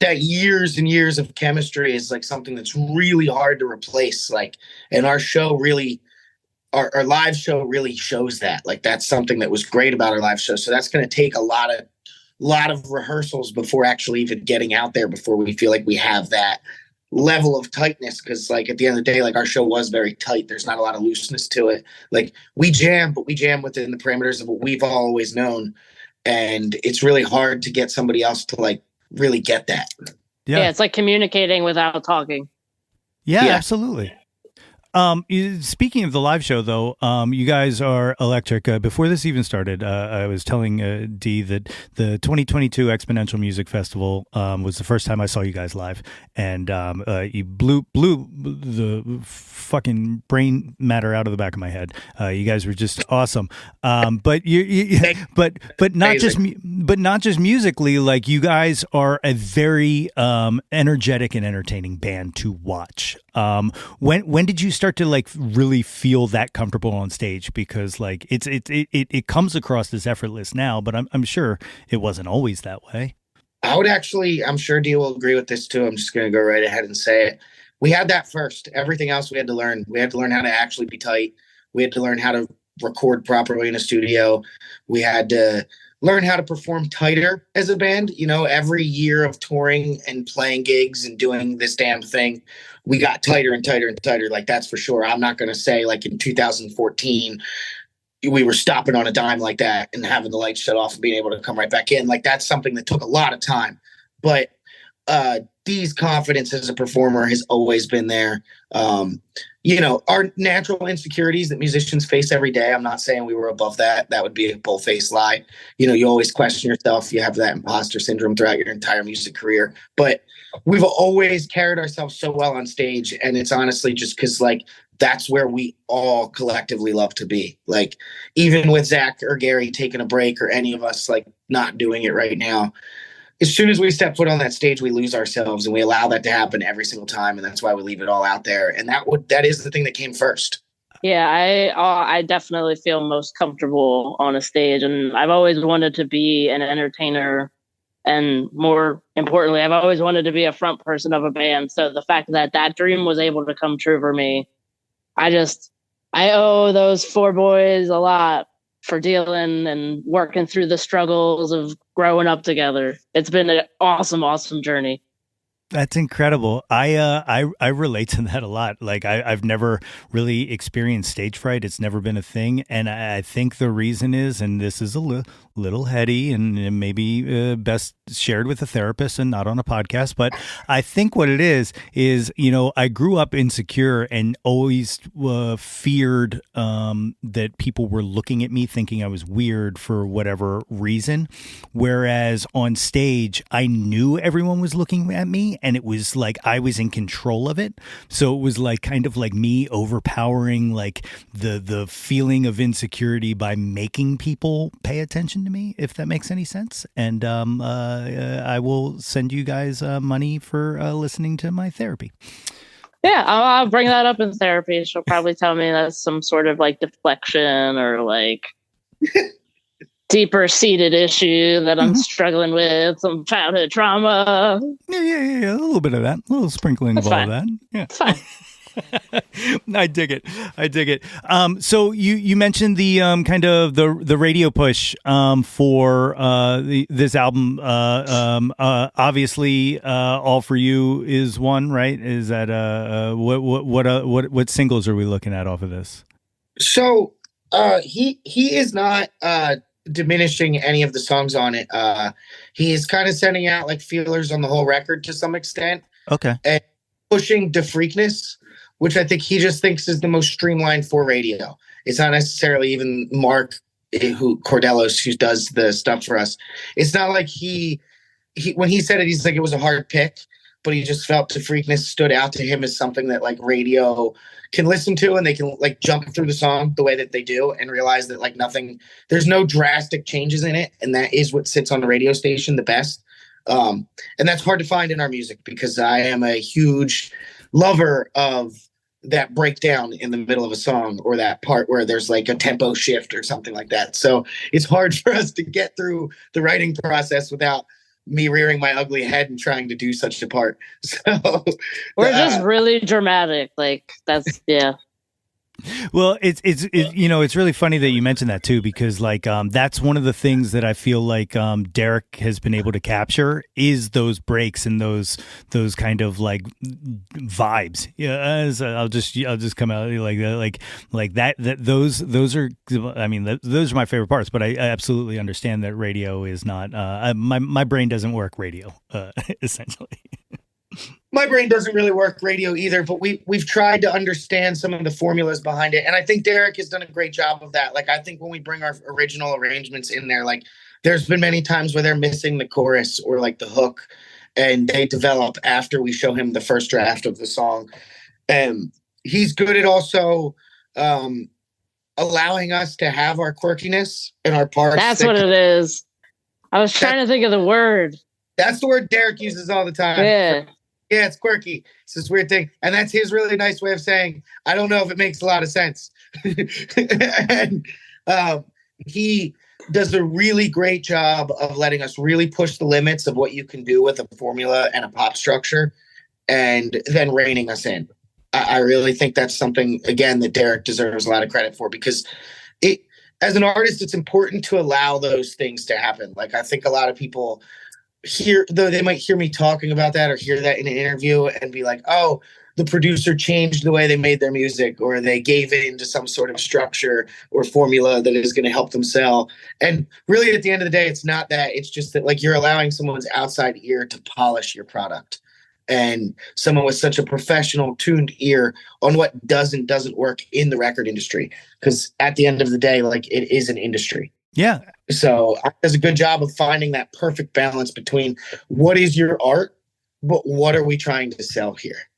that years and years of chemistry is like something that's really hard to replace. Like, and our show really. Our live show really shows that. Like that's something that was great about our live show. So that's going to take a lot of rehearsals before actually even getting out there, before we feel like we have that level of tightness. Cause like at the end of the day, like our show was very tight. There's not a lot of looseness to it. Like we jam, but we jam within the parameters of what we've always known. And it's really hard to get somebody else to like really get that. Yeah. It's like communicating without talking. Yeah. Absolutely. Speaking of the live show, though, you guys are electric. Before this even started, I was telling Dee that the 2022 Exponential Music Festival was the first time I saw you guys live, and you blew the fucking brain matter out of the back of my head. You guys were just awesome. But but not just musically. Like you guys are a very energetic and entertaining band to watch. When did you start to like really feel that comfortable on stage? Because like it comes across as effortless now, but I'm sure it wasn't always that way. I'm sure Dee will agree with this too. I'm just going to go right ahead and say it. We had that first. Everything else we had to learn. We had to learn how to actually be tight. We had to learn how to record properly in a studio. We had to learn how to perform tighter as a band. Every year of touring and playing gigs and doing this damn thing, we got tighter and tighter and tighter. Like that's for sure. I'm not going to say like in 2014, we were stopping on a dime like that and having the lights shut off and being able to come right back in. Like that's something that took a lot of time, but Dee's confidence as a performer has always been there. Our natural insecurities that musicians face every day. I'm not saying we were above that. That would be a bull-faced lie. You always question yourself. You have that imposter syndrome throughout your entire music career, but we've always carried ourselves so well on stage. And it's honestly just because like, that's where we all collectively love to be. Like even with Zach or Gary taking a break or any of us like not doing it right now, as soon as we step foot on that stage, we lose ourselves, and we allow that to happen every single time. And that's why we leave it all out there. And that is the thing that came first. Yeah, I definitely feel most comfortable on a stage, and I've always wanted to be an entertainer, and more importantly, I've always wanted to be a front person of a band. So the fact that dream was able to come true for me, I owe those four boys a lot for dealing and working through the struggles of growing up together. It's been an awesome journey. That's incredible. I relate to that a lot. Like I've never really experienced stage fright. It's never been a thing. And I think the reason is, and this is a little heady and maybe best shared with a therapist and not on a podcast, but I think what it is, I grew up insecure and always feared that people were looking at me thinking I was weird for whatever reason. Whereas on stage, I knew everyone was looking at me, and it was like I was in control of it. So it was like kind of like me overpowering like the feeling of insecurity by making people pay attention to me, if that makes any sense. And I will send you guys money for listening to my therapy. Yeah, I'll bring that up in therapy. She'll probably tell me that's some sort of like deflection or like deeper seated issue that I'm struggling with, some childhood trauma. Yeah. A little bit of that, a little sprinkling of all of that. Yeah, it's fine. I dig it. So you mentioned the kind of the radio push for this album. Obviously, All For You is one, right? Is that what singles are we looking at off of this? So he is not diminishing any of the songs on it. He is kind of sending out like feelers on the whole record to some extent. Okay. And pushing the freakness, which I think he just thinks is the most streamlined for radio. It's not necessarily even Mark Cordellos who does the stuff for us. It's not like he when he said it, he's like, it was a hard pick, but he just felt the freakness stood out to him as something that like radio can listen to, and they can like jump through the song the way that they do and realize that like there's no drastic changes in it. And that is what sits on the radio station the best. And that's hard to find in our music because I am a huge lover of that breakdown in the middle of a song, or that part where there's like a tempo shift or something like that. So it's hard for us to get through the writing process without me rearing my ugly head and trying to do such a part. So we're just really dramatic. Like that's, yeah. Well, it's it's really funny that you mentioned that too, because like that's one of the things that I feel like Derek has been able to capture is those breaks and those kind of like vibes. Yeah, I'll just come out like that those are, I mean, those are my favorite parts. But I absolutely understand that radio is not my brain doesn't work radio essentially. My brain doesn't really work radio either, but we've tried to understand some of the formulas behind it. And I think Derek has done a great job of that. Like, I think when we bring our original arrangements in there, like there's been many times where they're missing the chorus or like the hook, and they develop after we show him the first draft of the song. And he's good at also allowing us to have our quirkiness and our parts. That's what it is. I was trying to think of the word. That's the word Derek uses all the time. Yeah. Yeah, it's quirky. It's this weird thing. And that's his really nice way of saying, I don't know if it makes a lot of sense. And he does a really great job of letting us really push the limits of what you can do with a formula and a pop structure, and then reining us in. I really think that's something, again, that Derek deserves a lot of credit for, because as an artist, it's important to allow those things to happen. Like, I think a lot of people they might hear me talking about that or hear that in an interview and be like, oh, the producer changed the way they made their music, or they gave it into some sort of structure or formula that is going to help them sell. And really, at the end of the day, it's not that. It's just that like you're allowing someone's outside ear to polish your product, and someone with such a professional tuned ear on what doesn't work in the record industry. Because at the end of the day, like, it is an industry. Yeah. So does a good job of finding that perfect balance between what is your art, but what are we trying to sell here?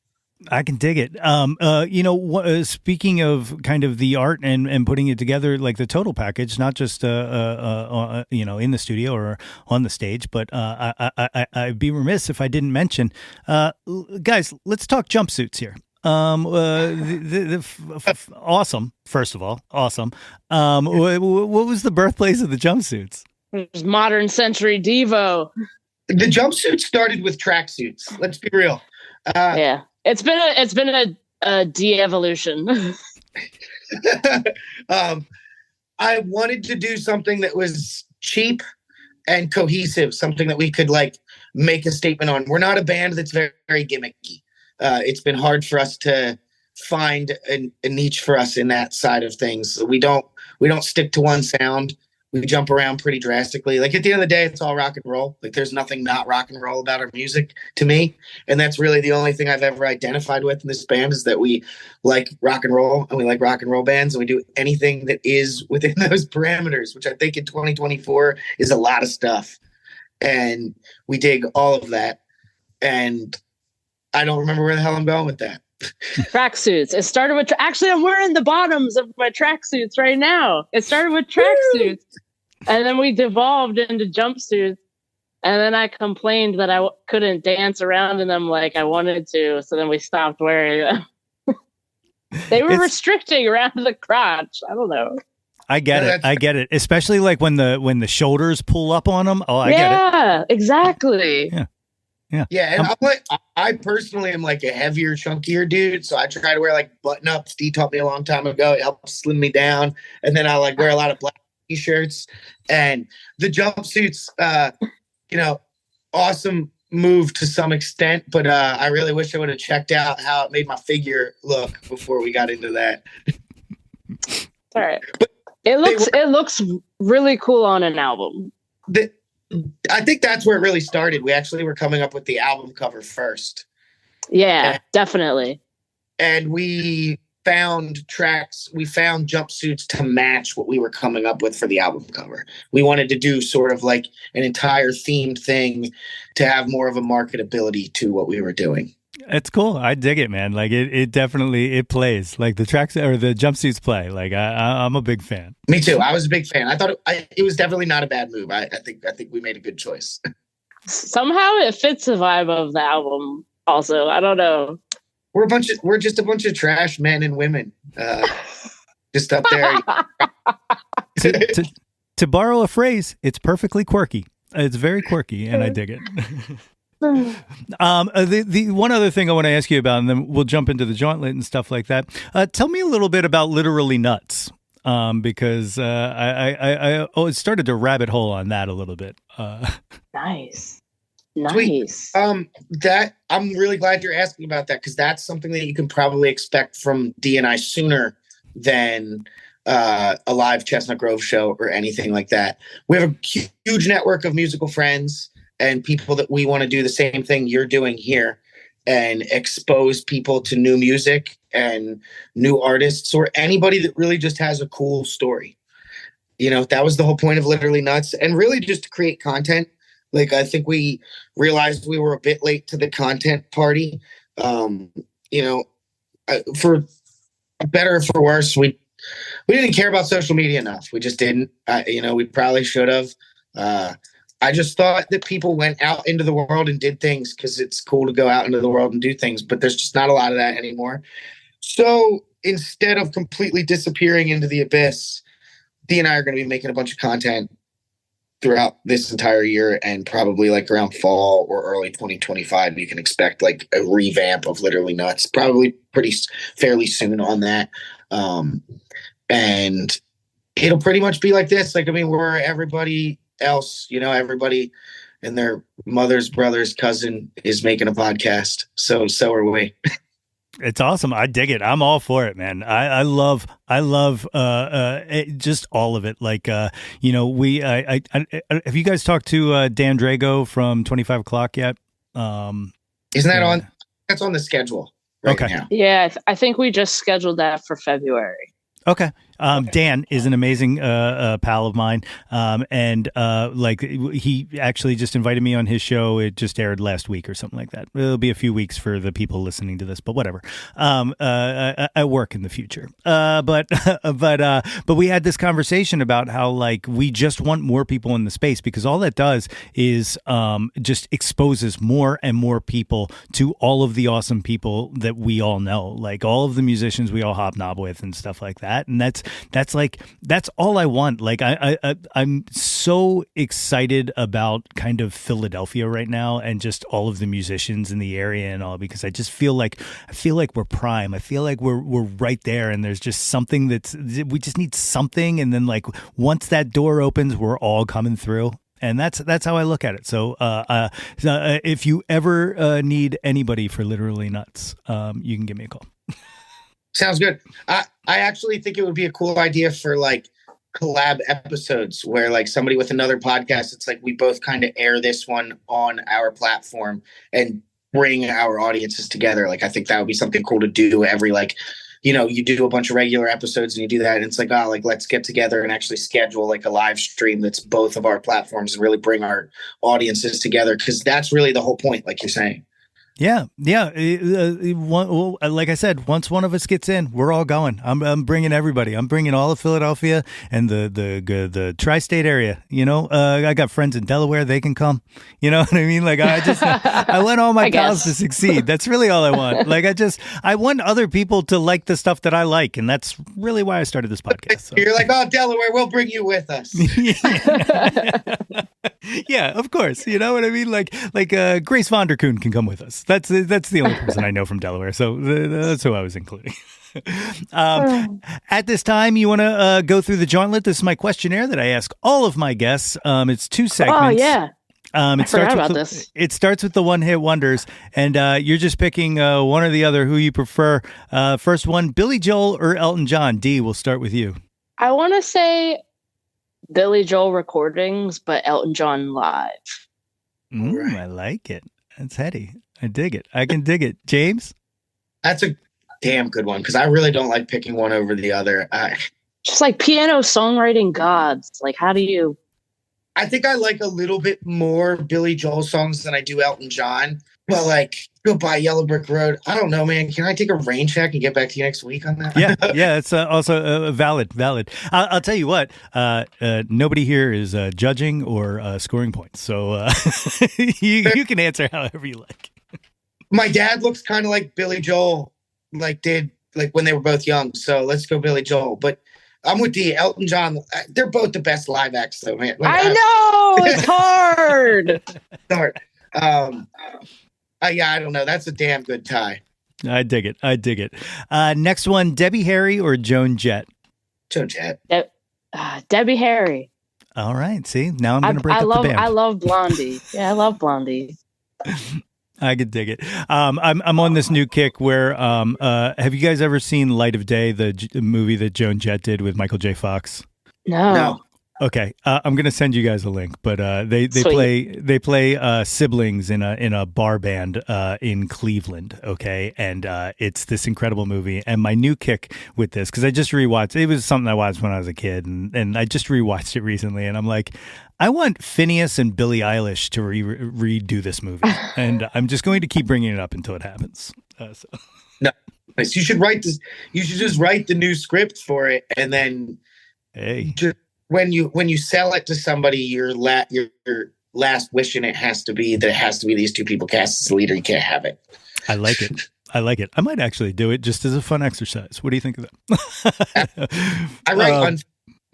I can dig it. Speaking of kind of the art and putting it together, like the total package, not just in the studio or on the stage, but I'd be remiss if I didn't mention, guys, let's talk jumpsuits here. Awesome. First of all, awesome. What was the birthplace of the jumpsuits? It was Modern Century Devo. The jumpsuit started with tracksuits. Let's be real. Yeah, it's been a de-evolution. I wanted to do something that was cheap and cohesive, something that we could like make a statement on. We're not a band that's very, very gimmicky. It's been hard for us to find a niche for us in that side of things. We don't stick to one sound. We jump around pretty drastically. Like, at the end of the day, it's all rock and roll. Like, there's nothing not rock and roll about our music to me. And that's really the only thing I've ever identified with in this band, is that we like rock and roll, and we like rock and roll bands, and we do anything that is within those parameters, which I think in 2024 is a lot of stuff. And we dig all of that. And I don't remember where the hell I'm going with that. Tracksuits. It started with actually, I'm wearing the bottoms of my tracksuits right now. It started with tracksuits, and then we devolved into jumpsuits. And then I complained that I couldn't dance around in them like I wanted to, so then we stopped wearing them. They were restricting around the crotch. I don't know. I get it. I get it. Especially like when the shoulders pull up on them. Oh, I get it. Yeah, exactly. Yeah, and I'm like, I personally am like a heavier, chunkier dude, so I try to wear like button-ups. Steve taught me a long time ago. It helps slim me down, and then I like wear a lot of black t-shirts and the jumpsuits. Awesome move to some extent, but I really wish I would have checked out how it made my figure look before we got into that. All right. It looks really cool on an album. I think that's where it really started. We actually were coming up with the album cover first. Yeah, definitely. And we found jumpsuits to match what we were coming up with for the album cover. We wanted to do sort of like an entire themed thing to have more of a marketability to what we were doing. It's cool. I dig it, man. Like it definitely, it plays. Like the tracks or the jumpsuits play. Like I'm a big fan. Me too. I was a big fan. I thought it was definitely not a bad move. I think we made a good choice. Somehow it fits the vibe of the album also. I don't know. We're just a bunch of trash men and women. Just up there. To borrow a phrase, it's perfectly quirky. It's very quirky, and I dig it. The one other thing I want to ask you about, and then we'll jump into the Jauntlet and stuff like that. Tell me a little bit about Literally Nuts, because I started to rabbit hole on that a little bit. Nice. That I'm really glad you're asking about that, because that's something that you can probably expect from D&I sooner than a live Chestnut Grove show or anything like that. We have a huge network of musical friends and people that we want to do the same thing you're doing here and expose people to new music and new artists or anybody that really just has a cool story. That was the whole point of Literally Nuts, and really just to create content. Like, I think we realized we were a bit late to the content party. For better or for worse, we didn't care about social media enough. We just didn't. We probably should have. I just thought that people went out into the world and did things because it's cool to go out into the world and do things, but there's just not a lot of that anymore. So instead of completely disappearing into the abyss, Dee and I are going to be making a bunch of content throughout this entire year, and probably like around fall or early 2025, you can expect like a revamp of Literally Nuts, probably fairly soon on that. And it'll pretty much be like this. Like, I mean, we're everybody else, everybody and their mother's brother's cousin is making a podcast. So are we. It's awesome. I dig it. I'm all for it, man. I love just all of it. Like, have you guys talked to Dan Drago from 25 O'Clock yet? Isn't that on? That's on the schedule right now. Yeah, I think we just scheduled that for February. Okay. Dan is an amazing pal of mine, and he actually just invited me on his show. It just aired last week or something like that. It'll be a few weeks for the people listening to this, but whatever. I work in the future, but we had this conversation about how like we just want more people in the space, because all that does is just exposes more and more people to all of the awesome people that we all know, like all of the musicians we all hobnob with and stuff like that, and that's all I want. Like I'm so excited about kind of Philadelphia right now and just all of the musicians in the area and all, because I just feel like we're prime. I feel like we're right there, and there's just something we just need something, and then like once that door opens, we're all coming through. And that's how I look at it. So if you ever need anybody for Literally Nuts, you can give me a call. Sounds good. I actually think it would be a cool idea for like collab episodes where like somebody with another podcast, it's like we both kind of air this one on our platform and bring our audiences together. Like, I think that would be something cool to do every, like, you do a bunch of regular episodes and you do that. And it's like, let's get together and actually schedule like a live stream that's both of our platforms and really bring our audiences together. 'Cause that's really the whole point, like you're saying. Yeah. Like I said, once one of us gets in, we're all going. I'm bringing everybody. I'm bringing all of Philadelphia and the tri-state area. I got friends in Delaware; they can come. You know what I mean? Like I want all my pals to succeed. That's really all I want. Like I want other people to like the stuff that I like, and that's really why I started this podcast. So. You're like, Delaware, we'll bring you with us. Yeah, of course. You know what I mean? Like Grace Vonderkoon can come with us. That's the only person I know from Delaware, so that's who I was including. At this time, you want to go through the Jauntlet. This is my questionnaire that I ask all of my guests. It's 2 segments. Oh yeah. I forgot about this. It starts with the one-hit wonders, and you're just picking one or the other, who you prefer. First one, Billy Joel or Elton John. D, we'll start with you. I want to say Billy Joel recordings, but Elton John live. Right. I like it. That's heady. I dig it. I can dig it. James? That's a damn good one because I really don't like picking one over the other. Just like piano songwriting gods. Like, how do you? I think I like a little bit more Billy Joel songs than I do Elton John. But like Goodbye Yellow Brick Road, I don't know, man. Can I take a rain check and get back to you next week on that? Yeah, it's also valid. I'll tell you what. Nobody here is judging or scoring points, so you can answer however you like. My dad looks kind of like Billy Joel, like when they were both young. So let's go Billy Joel. But I'm with D. Elton John. They're both the best live acts, though, man. Like, I know it's hard. Hard. Yeah, I don't know. That's a damn good tie. I dig it. Next one, Debbie Harry or Joan Jett? Joan Jett. Debbie Harry. All right. See, now I'm going to break up the band. I love Blondie. Yeah, I love Blondie. I could dig it. I'm on this new kick where have you guys ever seen Light of Day, the movie that Joan Jett did with Michael J. Fox? No. Okay, I'm gonna send you guys a link, but they play siblings in a bar band in Cleveland. Okay, and it's this incredible movie. And my new kick with this, because I just rewatched it, was something I watched when I was a kid, and I just rewatched it recently, and I'm like, I want Phineas and Billie Eilish to redo this movie, and I'm just going to keep bringing it up until it happens. No, you should write this. You should just write the new script for it, and then just. When you sell it to somebody, your last wish in it has to be that it has to be these two people cast as the leader. You can't have it. I like it. I might actually do it just as a fun exercise. What do you think of that? I write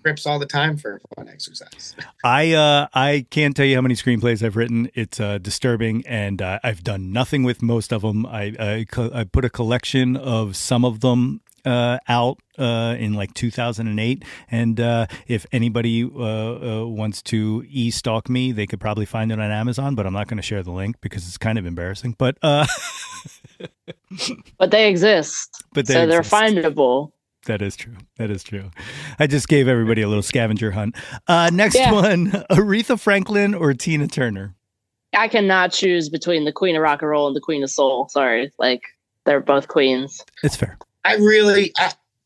scripts all the time for a fun exercise. I can't tell you how many screenplays I've written. It's disturbing, and I've done nothing with most of them. I put a collection of some of them out in like 2008, and if anybody wants to stalk me, they could probably find it on Amazon, but I'm not going to share the link because it's kind of embarrassing. But but they exist, so they're findable. That is true. I just gave everybody a little scavenger hunt. Next one, Aretha Franklin or Tina Turner? I cannot choose between the Queen of Rock and Roll and the Queen of Soul. Sorry, like they're both queens. It's fair.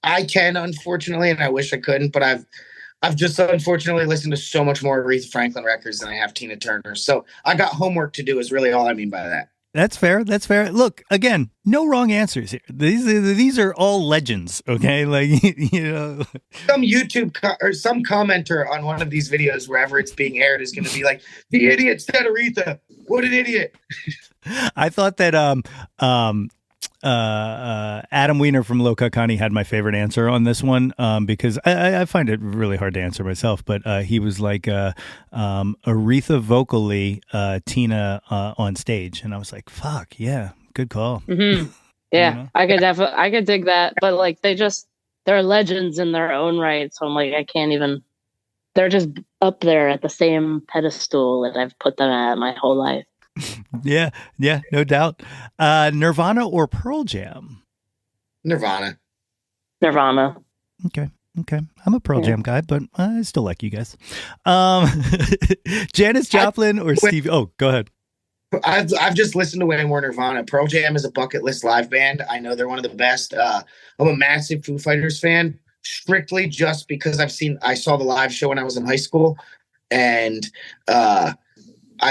I can, unfortunately, and I wish I couldn't, but I've just unfortunately listened to so much more Aretha Franklin records than I have Tina Turner. So I got homework to do is really all I mean by that. That's fair. Look, again, no wrong answers here. These are all legends, okay? Like, some YouTube or some commenter on one of these videos, wherever it's being aired, is going to be like, the idiot said Aretha. What an idiot. I thought that Adam Weiner from Low Cut Connie had my favorite answer on this one because I find it really hard to answer myself, but he was like Aretha vocally, Tina on stage, and I was like, fuck yeah, good call. Mm-hmm. Yeah, I could dig that, but like they're legends in their own right, so I'm like, I can't even. They're just up there at the same pedestal that I've put them at my whole life. Yeah, no doubt. Nirvana or Pearl Jam? Nirvana. Okay. I'm a Pearl Jam guy, but I still like you guys. Janis Joplin or Steve? Oh, go ahead. I've just listened to way more Nirvana. Pearl Jam is a bucket list live band. I know they're one of the best. I'm a massive Foo Fighters fan, strictly just because I saw the live show when I was in high school, and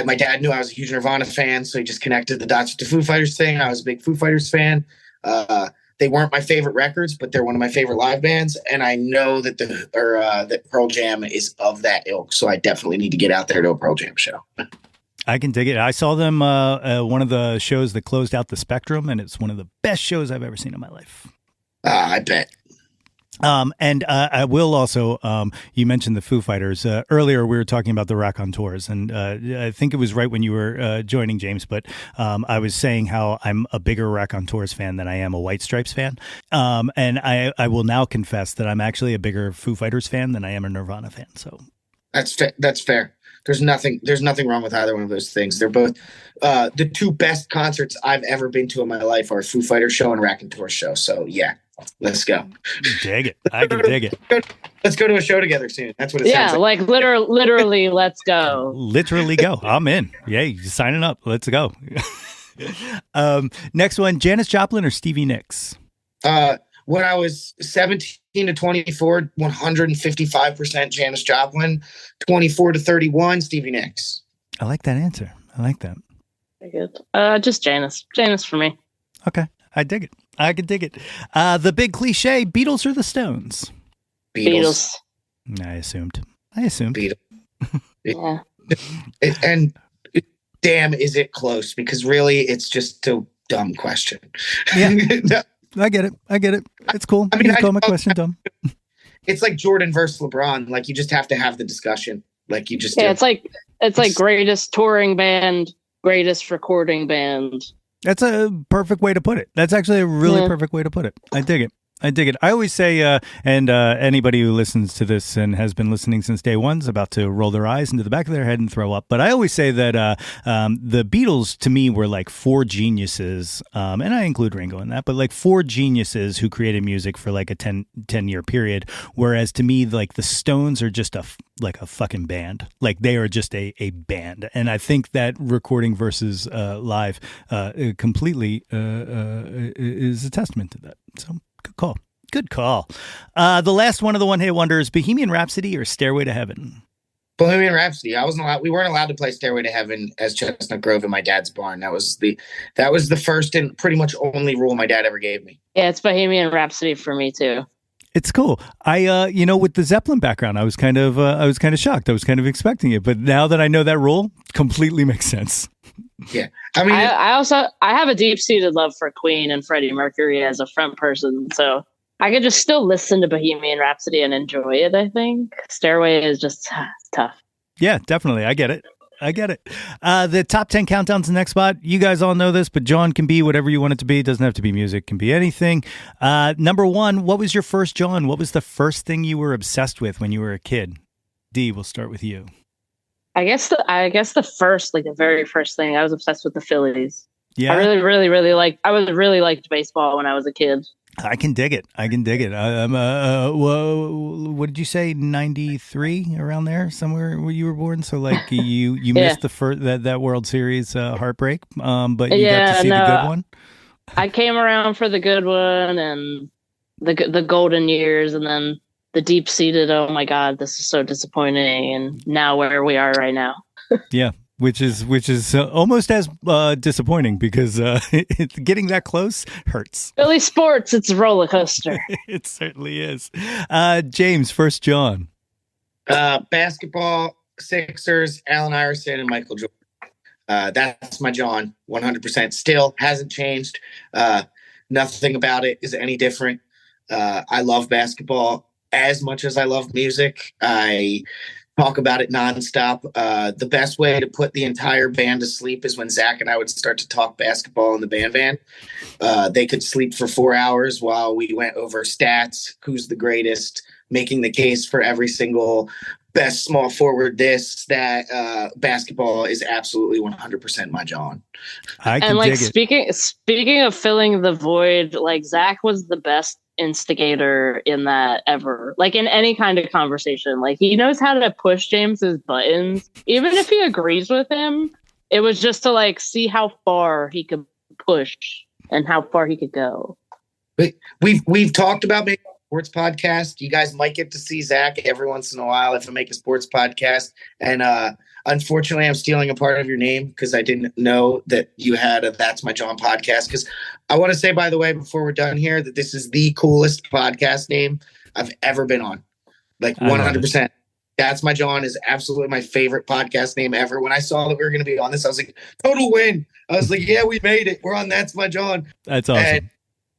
my dad knew I was a huge Nirvana fan, so he just connected the dots with the Foo Fighters thing. I was a big Foo Fighters fan. They weren't my favorite records, but they're one of my favorite live bands, and I know that that Pearl Jam is of that ilk, so I definitely need to get out there to a Pearl Jam show. I can dig it. I saw them one of the shows that closed out the Spectrum, and it's one of the best shows I've ever seen in my life. I bet. And I will also, you mentioned the Foo Fighters. Earlier, we were talking about the Raconteurs, and I think it was right when you were joining, James, but I was saying how I'm a bigger Raconteurs fan than I am a White Stripes fan. And I will now confess that I'm actually a bigger Foo Fighters fan than I am a Nirvana fan. So that's fair. There's nothing wrong with either one of those things. They're both the two best concerts I've ever been to in my life are Foo Fighters show and Raconteurs show. So yeah, Let's go. Dig it. I can dig it. Let's go to a show together soon. That's what it sounds like. Literally, let's go. Literally go. I'm in. Yay, signing up. Let's go. Next one, Janis Joplin or Stevie Nicks? When I was 17 to 24, 155% Janis Joplin, 24 to 31, Stevie Nicks. I like that answer. I like that. Very good. Just Janis. Janis for me. Okay. I dig it. I can dig it. The big cliche, Beatles or the Stones? Beatles. I assumed. Beatles. Yeah. And damn, is it close? Because really, it's just a dumb question. Yeah. I get it. It's cool. I mean, you can call my question dumb. It's like Jordan versus LeBron. Like, you just have to have the discussion. Like, you just it's like greatest touring band, greatest recording band. That's a perfect way to put it. That's actually a really perfect way to put it. I dig it. I always say, and anybody who listens to this and has been listening since day one is about to roll their eyes into the back of their head and throw up. But I always say that the Beatles, to me, were like four geniuses, and I include Ringo in that, but like four geniuses who created music for like a 10-year period. Whereas to me, like the Stones are just a fucking band. Like they are just a band. And I think that recording versus live completely is a testament to that. So. Good call. The last one of the one-hit wonders, Bohemian Rhapsody or Stairway to Heaven? Bohemian Rhapsody. We weren't allowed to play Stairway to Heaven as Chestnut Grove in my dad's barn. That was the first and pretty much only rule my dad ever gave me. Yeah, it's Bohemian Rhapsody for me too. It's cool. I with the Zeppelin background, I was kind of shocked. I was kind of expecting it, but now that I know that rule, completely makes sense. Yeah. I mean, I have a deep-seated love for Queen and Freddie Mercury as a front person, so I could just still listen to Bohemian Rhapsody and enjoy it, I think. Stairway is just tough. Yeah, definitely. I get it. The top 10 countdown's the next spot. You guys all know this, but Jawn can be whatever you want it to be. It doesn't have to be music. It can be anything. Number one, what was your first Jawn? What was the first thing you were obsessed with when you were a kid? D, we'll start with you. I guess the very first thing, I was obsessed with the Phillies. Yeah. I really liked baseball when I was a kid. I can dig it. What did you say? 93 around there, somewhere where you were born. So like you missed the first that World Series heartbreak, but you got to see the good one. I came around for the good one and the golden years, and then the deep-seated, oh my God, this is so disappointing, and now where we are right now. Yeah, which is almost as disappointing because getting that close hurts. Philly sports, it's a roller coaster. It certainly is. James, first Jawn. Basketball, Sixers, Allen Iverson, and Michael Jordan. That's my Jawn, 100%. Still hasn't changed. Nothing about it is any different. I love basketball as much as I love music. I talk about it nonstop. The best way to put the entire band to sleep is when Zach and I would start to talk basketball in the band van. They could sleep for 4 hours while we went over stats, who's the greatest, making the case for every single best small forward, this, that. Basketball is absolutely 100% my Jawn. I can dig it. Speaking of filling the void, like Zach was the best instigator in that ever, like in any kind of conversation. Like he knows how to push James's buttons, even if he agrees with him. It was just to like see how far he could push and how far he could go. But we've talked about making a sports podcast. You guys might get to see Zach every once in a while if I make a sports podcast. And unfortunately, I'm stealing a part of your name because I didn't know that you had a That's My Jawn podcast. Because I want to say, by the way, before we're done here, that this is the coolest podcast name I've ever been on. Like 100%. That's My Jawn is absolutely my favorite podcast name ever. When I saw that we were going to be on this, I was like, total win. I was like, yeah, we made it. We're on That's My Jawn. That's awesome.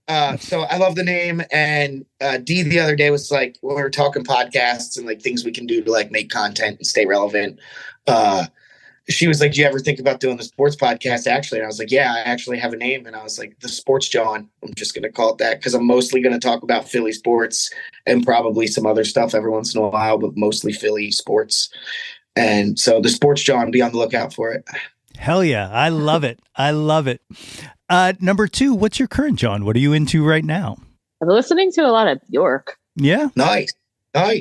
And, so I love the name. And Dee the other day was like, when we were talking podcasts and like things we can do to like make content and stay relevant. She was like, do you ever think about doing the sports podcast actually? And I was like, yeah, I actually have a name. And I was like, the Sports Jawn. I'm just going to call it that because I'm mostly going to talk about Philly sports and probably some other stuff every once in a while, but mostly Philly sports. And so the Sports Jawn, be on the lookout for it. Hell yeah. I love it. Number two, what's your current Jawn? What are you into right now? I've been listening to a lot of Bjork. Yeah. Nice. Yeah,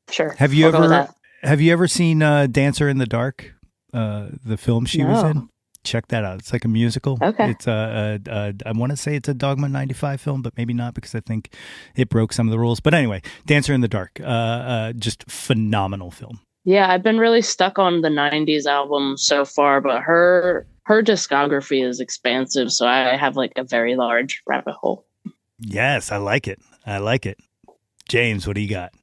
sure. Have you I'll go with that. Have you ever seen Dancer in the Dark? The film she was No. in? Check that out. It's like a musical. Okay. It's I want to say it's a Dogma 95 film, but maybe not because I think it broke some of the rules. But anyway, Dancer in the Dark. Just phenomenal film. Yeah, I've been really stuck on the 90s album so far, but her discography is expansive, so I have like a very large rabbit hole. Yes, I like it. James, what do you got?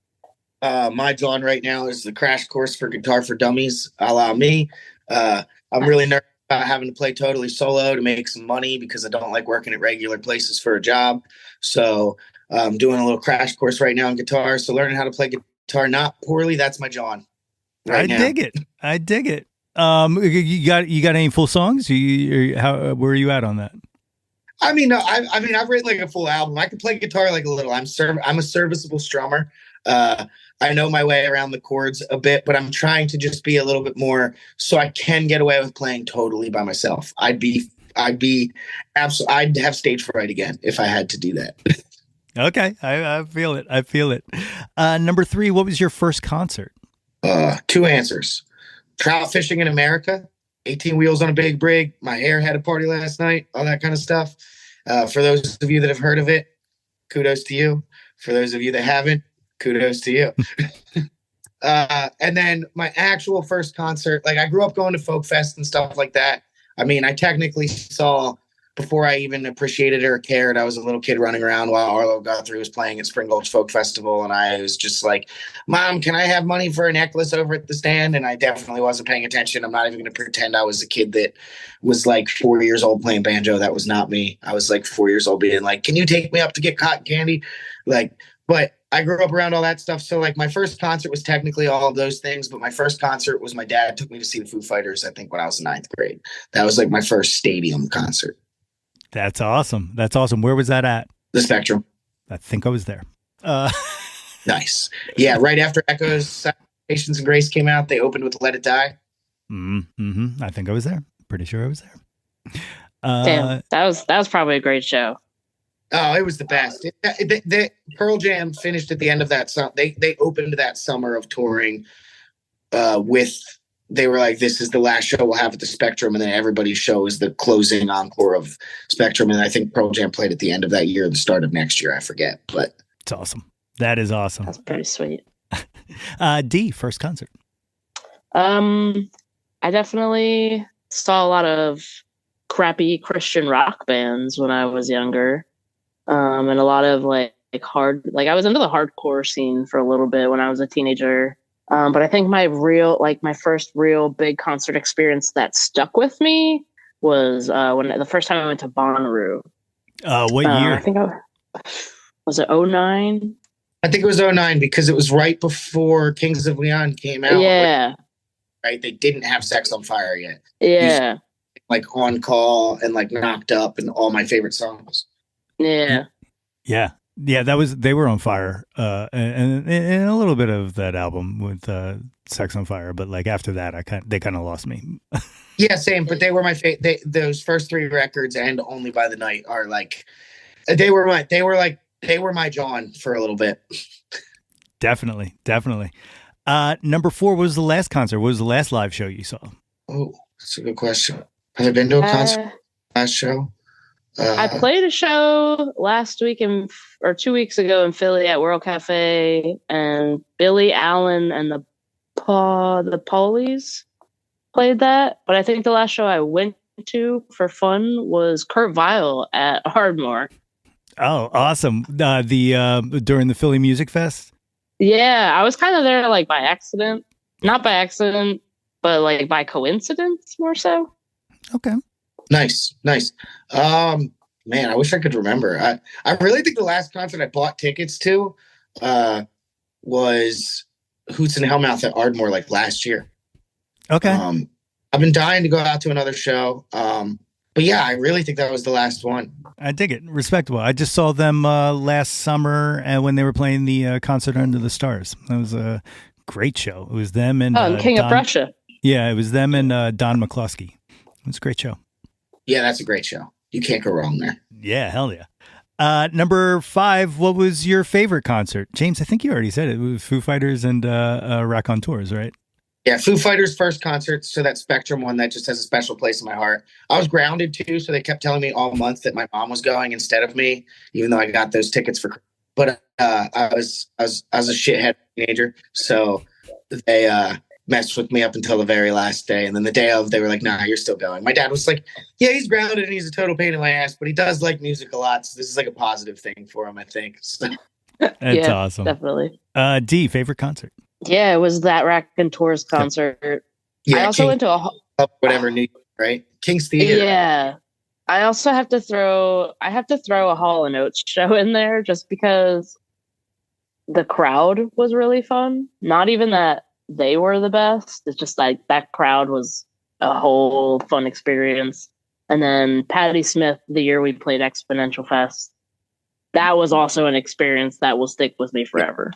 My Jawn right now is the Crash Course for Guitar for Dummies, a la me. I'm really nervous about having to play totally solo to make some money because I don't like working at regular places for a job. So I'm doing a little crash course right now on guitar. So learning how to play guitar not poorly, that's my Jawn. I dig it. You got any full songs? Where are you at on that? I mean, no, I've written like a full album. I can play guitar like a little. I'm a serviceable strummer. I know my way around the chords a bit, but I'm trying to just be a little bit more so I can get away with playing totally by myself. I'd have stage fright again if I had to do that. Okay. I feel it. Number 3, what was your first concert? 2 answers. Trout fishing in America, 18 wheels on a big brig. My hair had a party last night, all that kind of stuff. For those of you that have heard of it, kudos to you. For those of you that haven't, kudos to you. And then my actual first concert, like I grew up going to Folk Fest and stuff like that. I mean, I technically saw, before I even appreciated it or cared, I was a little kid running around while Arlo Guthrie was playing at Spring Gulch Folk Festival. And I was just like, Mom, can I have money for a necklace over at the stand? And I definitely wasn't paying attention. I'm not even going to pretend I was a kid that was like 4 years old playing banjo. That was not me. I was like 4 years old being like, can you take me up to get cotton candy? But I grew up around all that stuff. So like my first concert was technically all of those things, but my first concert was my dad took me to see the Foo Fighters, I think when I was in 9th grade. That was like my first stadium concert. That's awesome. Where was that at? The Spectrum. I think I was there. Nice. Yeah, right after Echoes, Patience and Grace came out, they opened with Let It Die. Mm-hmm. I think I was there. Pretty sure I was there. Damn, that was probably a great show. Oh, it was the best. Pearl Jam finished at the end of that summer. They opened that summer of touring they were like, this is the last show we'll have at the Spectrum, and then everybody's show is the closing encore of Spectrum. And I think Pearl Jam played at the end of that year, the start of next year. I forget, but it's awesome. That is awesome. That's pretty sweet. D, first concert. I definitely saw a lot of crappy Christian rock bands when I was younger. And a lot of like hard, like I was into the hardcore scene for a little bit when I was a teenager. But I think my first real big concert experience that stuck with me was when the first time I went to Bonnaroo. What year? I think was it 2009? I think it was 2009 because it was right before Kings of Leon came out. Yeah. Right. They didn't have Sex on Fire yet. Yeah. Like On Call and like Knocked Up and all my favorite songs. Yeah. Yeah. Yeah, they were on fire, and a little bit of that album with Sex on Fire, but like after that, they kind of lost me. Yeah, same. But they were my favorite. Those first 3 records and Only by the Night are like they were my Jawn for a little bit. Definitely. Number 4 was the last concert. What was the last live show you saw? Oh, that's a good question. Have I been to a concert last show? I played a show last week or 2 weeks ago in Philly at World Cafe, and Billy Allen and the Paulies played that. But I think the last show I went to for fun was Kurt Vile at Ardmore. Oh, awesome! During the Philly Music Fest. Yeah, I was kind of there like by accident, not by accident, but like by coincidence more so. Okay. Nice. Man, I wish I could remember. I really think the last concert I bought tickets to was Hoots and Hellmouth at Ardmore like last year. Okay. I've been dying to go out to another show. But yeah, I really think that was the last one. I dig it. Respectable. I just saw them last summer when they were playing the concert Under the Stars. That was a great show. It was them and King of Prussia. Yeah, it was them and Don McCluskey. It was a great show. Yeah, that's a great show. You can't go wrong there. Yeah, hell yeah. Number 5, what was your favorite concert? James, I think you already said it. It was Foo Fighters and Raconteurs, right? Yeah, Foo Fighters' first concert, so that Spectrum one that just has a special place in my heart. I was grounded too, so they kept telling me all month that my mom was going instead of me, even though I got those tickets for. But I was a shithead teenager, so they messed with me up until the very last day, and then the day of, they were like, "Nah, you're still going." My dad was like, "Yeah, he's grounded and he's a total pain in my ass, but he does like music a lot, so this is like a positive thing for him, I think." So. That's awesome. Definitely. D, favorite concert? Yeah, it was that Raconteurs concert. Yeah, I also went to whatever New York, right? King's Theater. Yeah. I also have to throw a Hall & Oates show in there just because the crowd was really fun. Not even that they were the best. It's just like that crowd was a whole fun experience. And then Patti Smith, the year we played Exponential Fest, that was also an experience that will stick with me forever.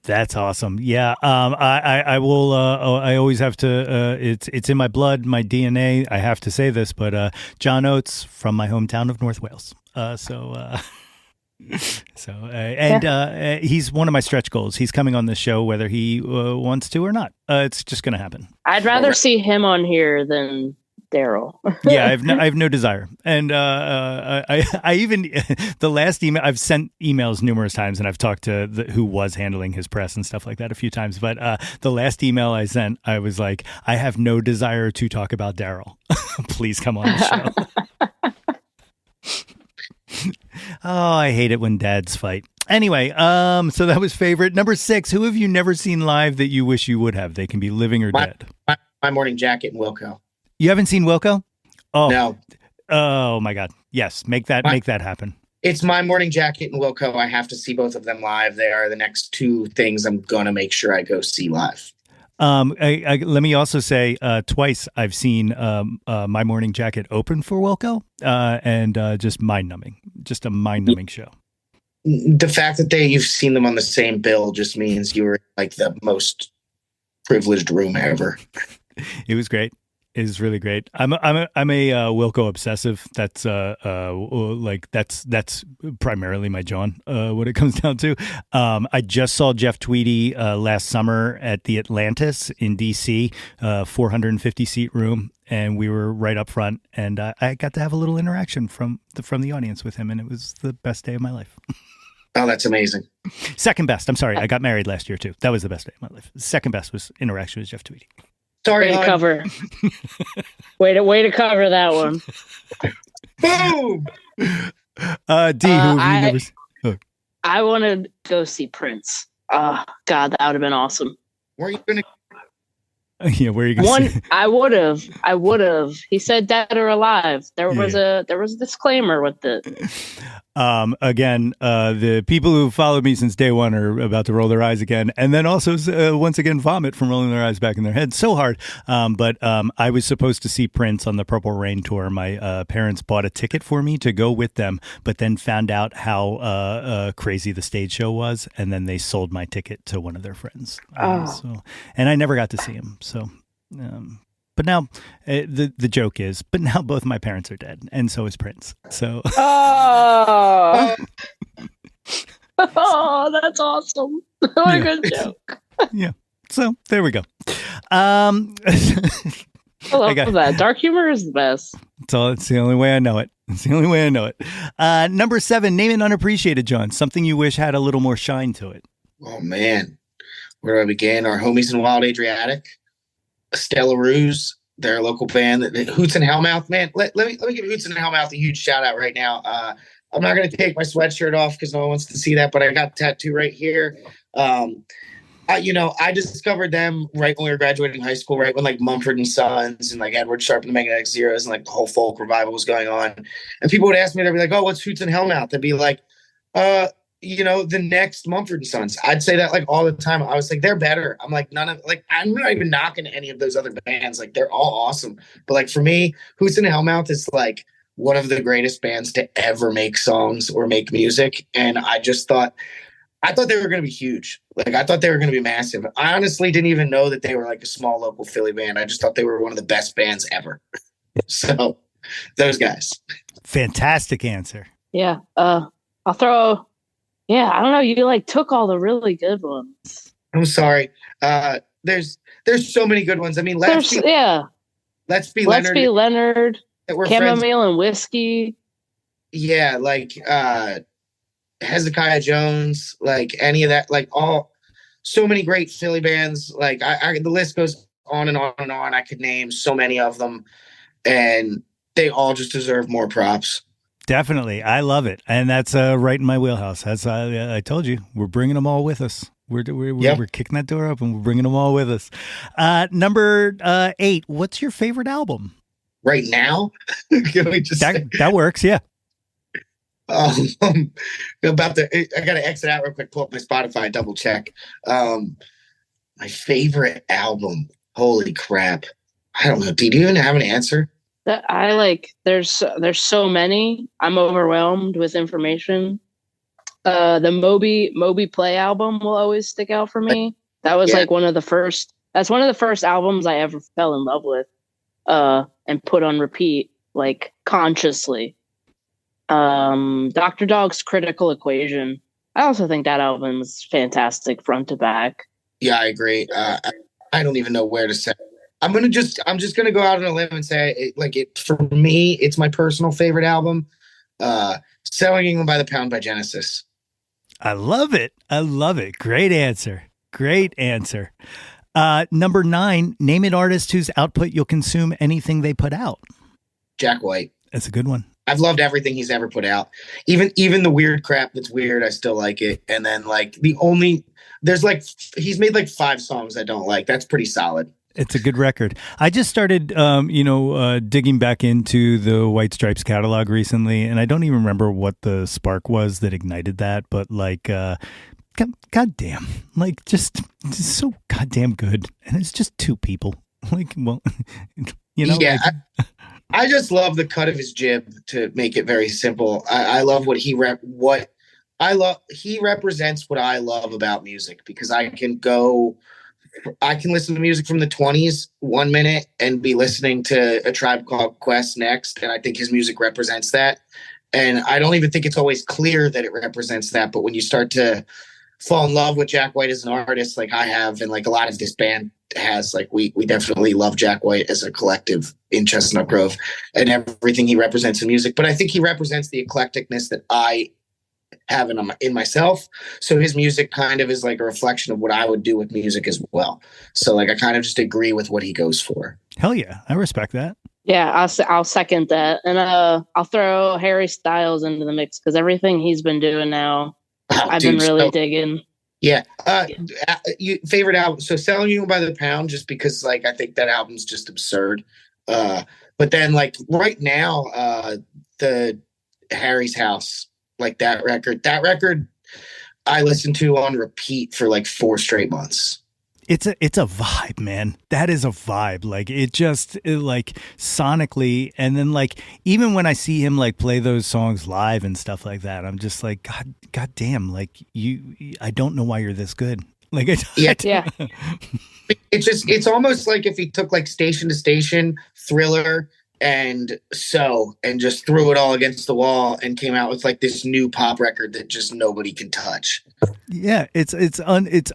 That's awesome. Yeah. I will, I always have to, it's in my blood, my DNA. I have to say this, but, John Oates from my hometown of North Wales. He's one of my stretch goals. He's coming on this show, whether he wants to or not. It's just going to happen. I'd rather see him on here than Daryl. Yeah, I have no desire. And I even the last email, I've sent emails numerous times, and I've talked to who was handling his press and stuff like that a few times. But the last email I sent, I was like, I have no desire to talk about Daryl. Please come on the show. Oh, I hate it when dads fight. Anyway, so that was favorite. Number 6, who have you never seen live that you wish you would have? They can be living or dead. My Morning Jacket and Wilco. You haven't seen Wilco? Oh no. Oh my God. Yes. Make that happen. It's My Morning Jacket and Wilco. I have to see both of them live. They are the next 2 things I'm going to make sure I go see live. Let me also say, twice I've seen My Morning Jacket open for Wilco, and just mind-numbing. Just a mind-numbing show. The fact that you've seen them on the same bill just means you were like the most privileged room ever. It was great. It was really great. I'm a Wilco obsessive. That's that's primarily my Jawn. What it comes down to. I just saw Jeff Tweedy last summer at the Atlantis in DC, 450 seat room, and we were right up front. And I got to have a little interaction from the audience with him, and it was the best day of my life. Oh, that's amazing. Second best. I'm sorry, I got married last year too. That was the best day of my life. Second best was interaction with Jeff Tweedy. Sorry, way to cover. way to cover that one. Boom. D, who have you never seen? Oh. I want to go see Prince. Oh God, that would have been awesome. Where are you gonna? Yeah, where are you going? I would have. He said dead or alive. There was a disclaimer with it. Again, the people who followed me since day one are about to roll their eyes again, and then also once again vomit from rolling their eyes back in their head so hard. But I was supposed to see Prince on the Purple Rain tour. My parents bought a ticket for me to go with them, but then found out how crazy the stage show was, and then they sold my ticket to one of their friends. And I never got to see him. So. But now the joke is, but now both my parents are dead, and so is Prince. So, oh, that's awesome! What a good joke. Yeah. So there we go. I love that. Dark humor is the best. It's the only way I know it. It's the only way I know it. Number 7, name an unappreciated, John. Something you wish had a little more shine to it. Oh man, where do I begin? Our homies in Wild Adriatic. Stella Ruse, their local band, Hoots and Hellmouth. Man, let me give Hoots and Hellmouth a huge shout out right now. I'm not going to take my sweatshirt off because no one wants to see that, but I got a tattoo right here. I discovered them right when we were graduating high school, right when like Mumford and Sons and like Edward Sharpe and the Magnetic Zeros and like the whole folk revival was going on. And people would ask me, they'd be like, "Oh, what's Hoots and Hellmouth?" I'd be like, the next Mumford & Sons. I'd say that like all the time. I was like, they're better. I'm like, I'm not even knocking any of those other bands. Like, they're all awesome. But like for me, Hoots and Hellmouth is like one of the greatest bands to ever make songs or make music. And I thought they were going to be huge. Like, I thought they were going to be massive. I honestly didn't even know that they were like a small local Philly band. I just thought they were one of the best bands ever. So those guys. Fantastic answer. Yeah. I'll throw. Yeah, I don't know. You like took all the really good ones. I'm sorry. There's so many good ones. I mean, let's be Let's Leonard. Be Leonard. That we're friends. Chamomile and Whiskey. Yeah, like Hezekiah Jones, like any of that, like so many great Philly bands. Like the list goes on and on and on. I could name so many of them, and they all just deserve more props. Definitely. I love it. And that's right in my wheelhouse. As I told you, we're bringing them all with us. We're kicking that door open. We're bringing them all with us. Number 8, what's your favorite album? Right now? Can we just that works, yeah. I got to exit out real quick, pull up my Spotify, double check. My favorite album. Holy crap. I don't know. Do you even have an answer? That I like. There's so many. I'm overwhelmed with information. The Moby Play album will always stick out for me. That was like one of the first. That's one of the first albums I ever fell in love with, and put on repeat, like consciously. Dr. Dog's Critical Equation. I also think that album is fantastic front to back. Yeah, I agree. I don't even know where to say. I'm just gonna go out on a limb and say for me, it's my personal favorite album. Selling England by the Pound by Genesis. I love it. Great answer. Number 9, name an artist whose output you'll consume anything they put out. Jack White. That's a good one. I've loved everything he's ever put out. Even the weird crap that's weird, I still like it. And then he's made like 5 songs I don't like. That's pretty solid. It's a good record. I just started, digging back into the White Stripes catalog recently, and I don't even remember what the spark was that ignited that, but goddamn, just so goddamn good. And it's just 2 people. Yeah. I just love the cut of his jib, to make it very simple. I love what he he represents what I love about music, because I can listen to music from the 20s 1 minute and be listening to A Tribe Called Quest next. And I think his music represents that. And I don't even think it's always clear that it represents that. But when you start to fall in love with Jack White as an artist, like I have, and like a lot of this band has, like we definitely love Jack White as a collective in Chestnut Grove and everything he represents in music. But I think he represents the eclecticness that I have in myself. So his music kind of is like a reflection of what I would do with music as well. So like I kind of just agree with what he goes for. Hell yeah, I respect that. Yeah, I'll second that, and I'll throw Harry Styles into the mix, because everything he's been doing now, I've been really digging. Yeah. Favorite album? So Selling You by the Pound, just because like I think that album's just absurd. But then like right now, the Harry's House. Like that record I listened to on repeat for like 4 straight months. It's a vibe, man. That is a vibe. Like it sonically, and then like even when I see him like play those songs live and stuff like that, I'm just like, God damn, like I don't know why you're this good. Like yeah. It's almost like if he took like Station to Station, Thriller, and just threw it all against the wall and came out with like this new pop record that just nobody can touch. Yeah, it's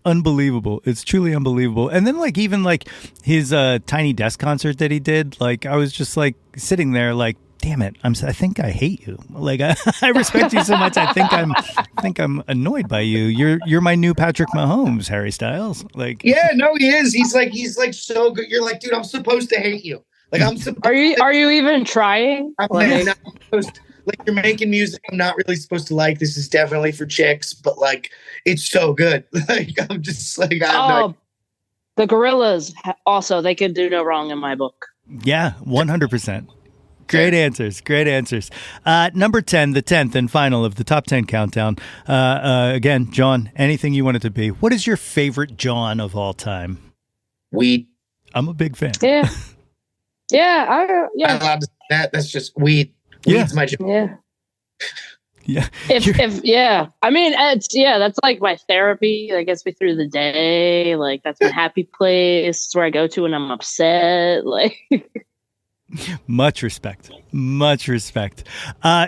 unbelievable. It's truly unbelievable. And then like even like his Tiny Desk concert that he did, like I was just like sitting there like, damn it, I think I hate you. Like I respect you so much. I think I'm annoyed by you. You're my new Patrick Mahomes, Harry Styles. Like yeah, no, he is. He's like so good. You're like, dude, I'm supposed to hate you. Like Are you even trying? I'm not supposed to, like you're making music I'm not really supposed to like. This is definitely for chicks, but like it's so good. Like I'm just like the Gorillaz also, they could do no wrong in my book. Yeah, 100%. Great answers. Number 10, the 10th and final of the top 10 countdown. Again, Jawn, anything you want it to be. What is your favorite Jawn of all time? Weed. I'm a big fan. Yeah. Yeah, I'm allowed to say that. That's just weed. Weed's my job. Yeah. Yeah. I mean, that's like my therapy. That gets me through the day. Like that's my happy place. It's where I go to when I'm upset. Like Much respect. Much respect.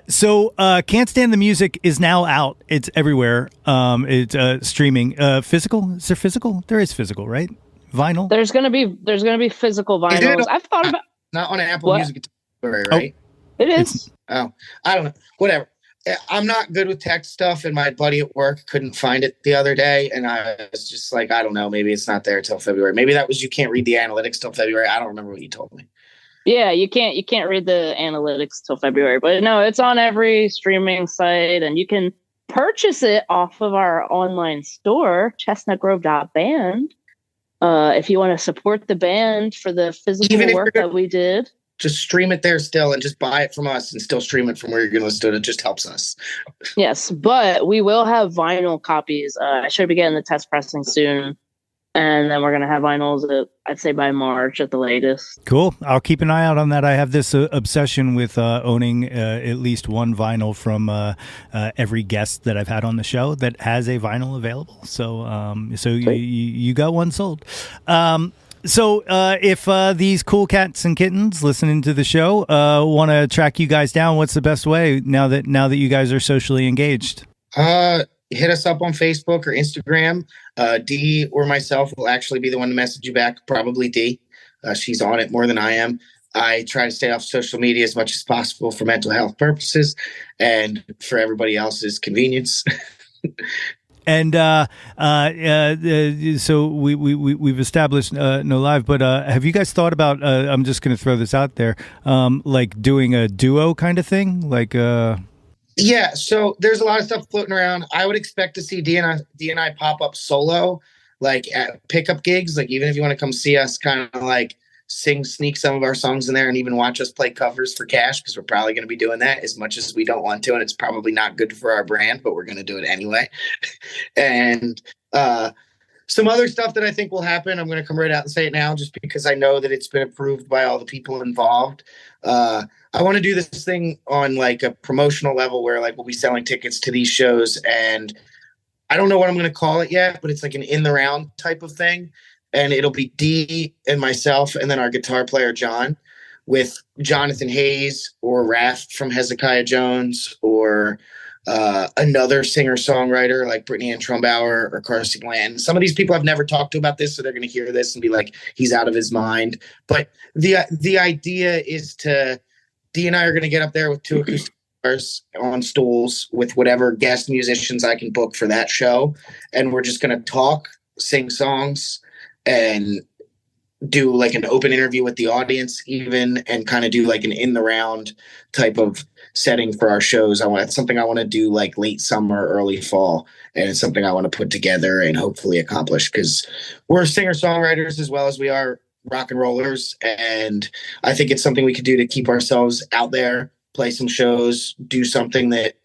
So Can't Stand the Music is now out. It's everywhere. It's streaming. Physical? Is there physical? There is physical, right? Vinyl? There's gonna be physical vinyls. I've thought about not on Apple what? Music, right? It is. I don't know. Whatever. I'm not good with tech stuff, and my buddy at work couldn't find it the other day, and I was just like, I don't know, maybe it's not there till February. Maybe that was you can't read the analytics till February. I don't remember what you told me. Yeah, you can't read the analytics till February, but no, it's on every streaming site, and you can purchase it off of our online store, chestnutgrove.band. If you want to support the band for the physical work that we did. Just stream it there still and just buy it from us and still stream it from where you're going to listen to it. It just helps us. Yes, but we will have vinyl copies. I should be getting the test pressing soon. And then we're going to have vinyls, I'd say by March at the latest. Cool. I'll keep an eye out on that. I have this obsession with owning at least one vinyl from every guest that I've had on the show that has a vinyl available. So you got one sold. So if these cool cats and kittens listening to the show want to track you guys down, what's the best way now that you guys are socially engaged? Hit us up on Facebook or Instagram. Dee or myself will actually be the one to message you back. Probably Dee. She's on it more than I am. I try to stay off social media as much as possible for mental health purposes and for everybody else's convenience. And so we've established no live, but have you guys thought about? I'm just going to throw this out there, like doing a duo kind of thing, like. Yeah, so there's a lot of stuff floating around. I would expect to see Dee and I pop up solo, like at pickup gigs. Like even if you want to come see us, kind of like sneak some of our songs in there, and even watch us play covers for cash, because we're probably going to be doing that as much as we don't want to, and it's probably not good for our brand, but we're going to do it anyway. And some other stuff that I think will happen, I'm going to come right out and say it now, just because I know that it's been approved by all the people involved. I want to do this thing on like a promotional level where like we'll be selling tickets to these shows, and I don't know what I'm going to call it yet, but it's like an in the round type of thing. And it'll be Dee and myself, and then our guitar player, Jawn, with Jonathan Hayes or Raph from Hezekiah Jones, or another singer-songwriter like Brittany Ann Trumbauer or Carsey Bland. Some of these people I've never talked to about this, so they're going to hear this and be like, he's out of his mind. But the idea is Dee and I are going to get up there with 2 acoustic guitars on stools with whatever guest musicians I can book for that show. And we're just going to talk, sing songs, and do like an open interview with the audience even, and kind of do like an in the round type of setting for our shows. It's something I want to do like late summer, early fall. And it's something I want to put together and hopefully accomplish, because we're singer-songwriters as well as we are rock and rollers. And I think it's something we could do to keep ourselves out there, play some shows, do something that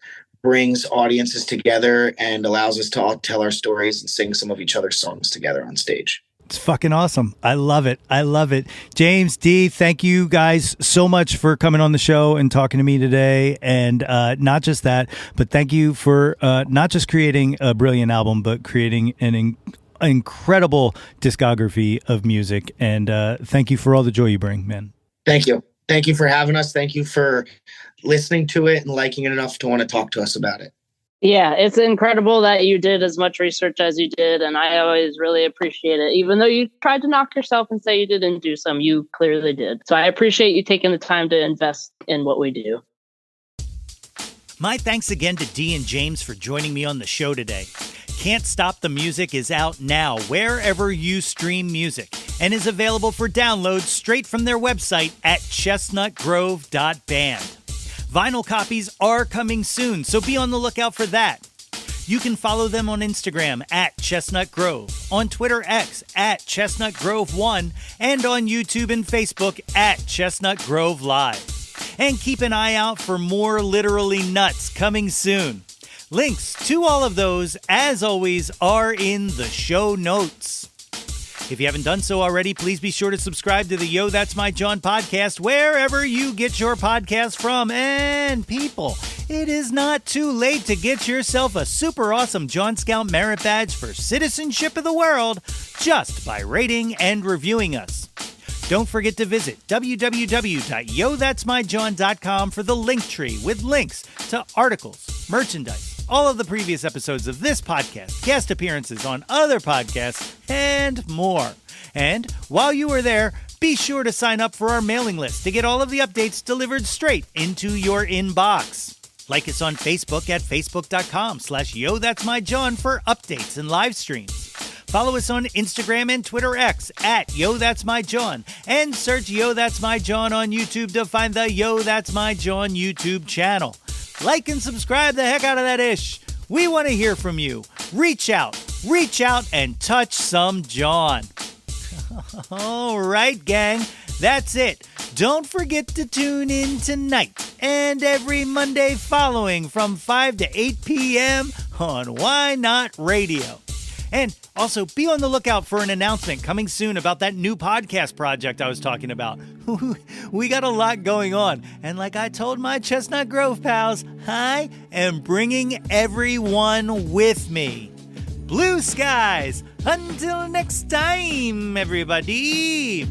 brings audiences together and allows us to all tell our stories and sing some of each other's songs together on stage. It's fucking awesome. I love it. I love it. James, Dee, thank you guys so much for coming on the show and talking to me today. And not just that, but thank you for not just creating a brilliant album, but creating an incredible discography of music. And thank you for all the joy you bring, man. Thank you. Thank you for having us. Thank you for listening to it and liking it enough to want to talk to us about it. Yeah, it's incredible that you did as much research as you did, and I always really appreciate it. Even though you tried to knock yourself and say you didn't do some, you clearly did. So I appreciate you taking the time to invest in what we do. My thanks again to Dee and James for joining me on the show today. Can't Stop the Music is out now wherever you stream music and is available for download straight from their website at chestnutgrove.band. Vinyl copies are coming soon, so be on the lookout for that. You can follow them on Instagram at Chestnut Grove, on Twitter X at Chestnut Grove 1, and on YouTube and Facebook at Chestnut Grove Live. And keep an eye out for more Literally Nuts coming soon. Links to all of those, as always, are in the show notes. If you haven't done so already, please be sure to subscribe to the Yo, That's My Jawn podcast wherever you get your podcast from. And people, it is not too late to get yourself a super awesome Jawn Scout Merit Badge for citizenship of the world just by rating and reviewing us. Don't forget to visit www.yothat'smyjawn.com for the link tree with links to articles, merchandise, all of the previous episodes of this podcast, guest appearances on other podcasts, and more. And while you are there, be sure to sign up for our mailing list to get all of the updates delivered straight into your inbox. Like us on Facebook at facebook.com/YoThat'sMyJawn for updates and live streams. Follow us on Instagram and Twitter X at YoThat'sMyJawn, and search Yo That's My Jawn on YouTube to find the Yo That's My Jawn YouTube channel. Like and subscribe the heck out of that ish. We want to hear from you. Reach out, and touch some Jawn. All right, gang, that's it. Don't forget to tune in tonight and every Monday following from 5 to 8 p.m. on Why Not Radio. And also, be on the lookout for an announcement coming soon about that new podcast project I was talking about. We got a lot going on. And like I told my Chestnut Grove pals, I am bringing everyone with me. Blue skies. Until next time, everybody.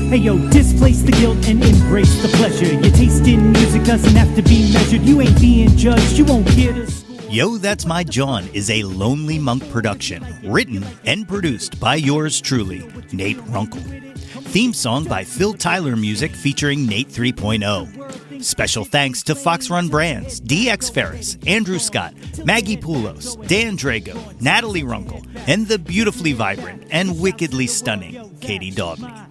Hey yo, displace the guilt and embrace the pleasure. Your taste in music doesn't have to be measured. You ain't being judged, you won't get a score. Yo, That's My Jawn is a Lonely Monk production, written and produced by yours truly, Nate Runkle. Theme song by Phil Tyler Music featuring Nate 3.0. Special thanks to Fox Run Brands, DX Ferris, Andrew Scott, Maggie Poulos, Dan Drago, Natalie Runkle, and the beautifully vibrant and wickedly stunning Katie Daubney.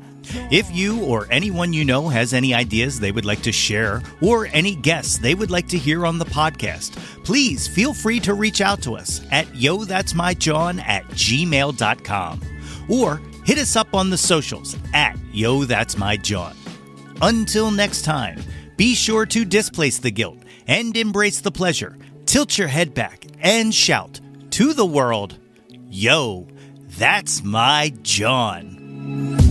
If you or anyone you know has any ideas they would like to share or any guests they would like to hear on the podcast, please feel free to reach out to us at yothat'smyjawn@gmail.com or hit us up on the socials at yothat'smyjawn. Until next time, be sure to displace the guilt and embrace the pleasure. Tilt your head back and shout to the world, Yo, that's my Jawn.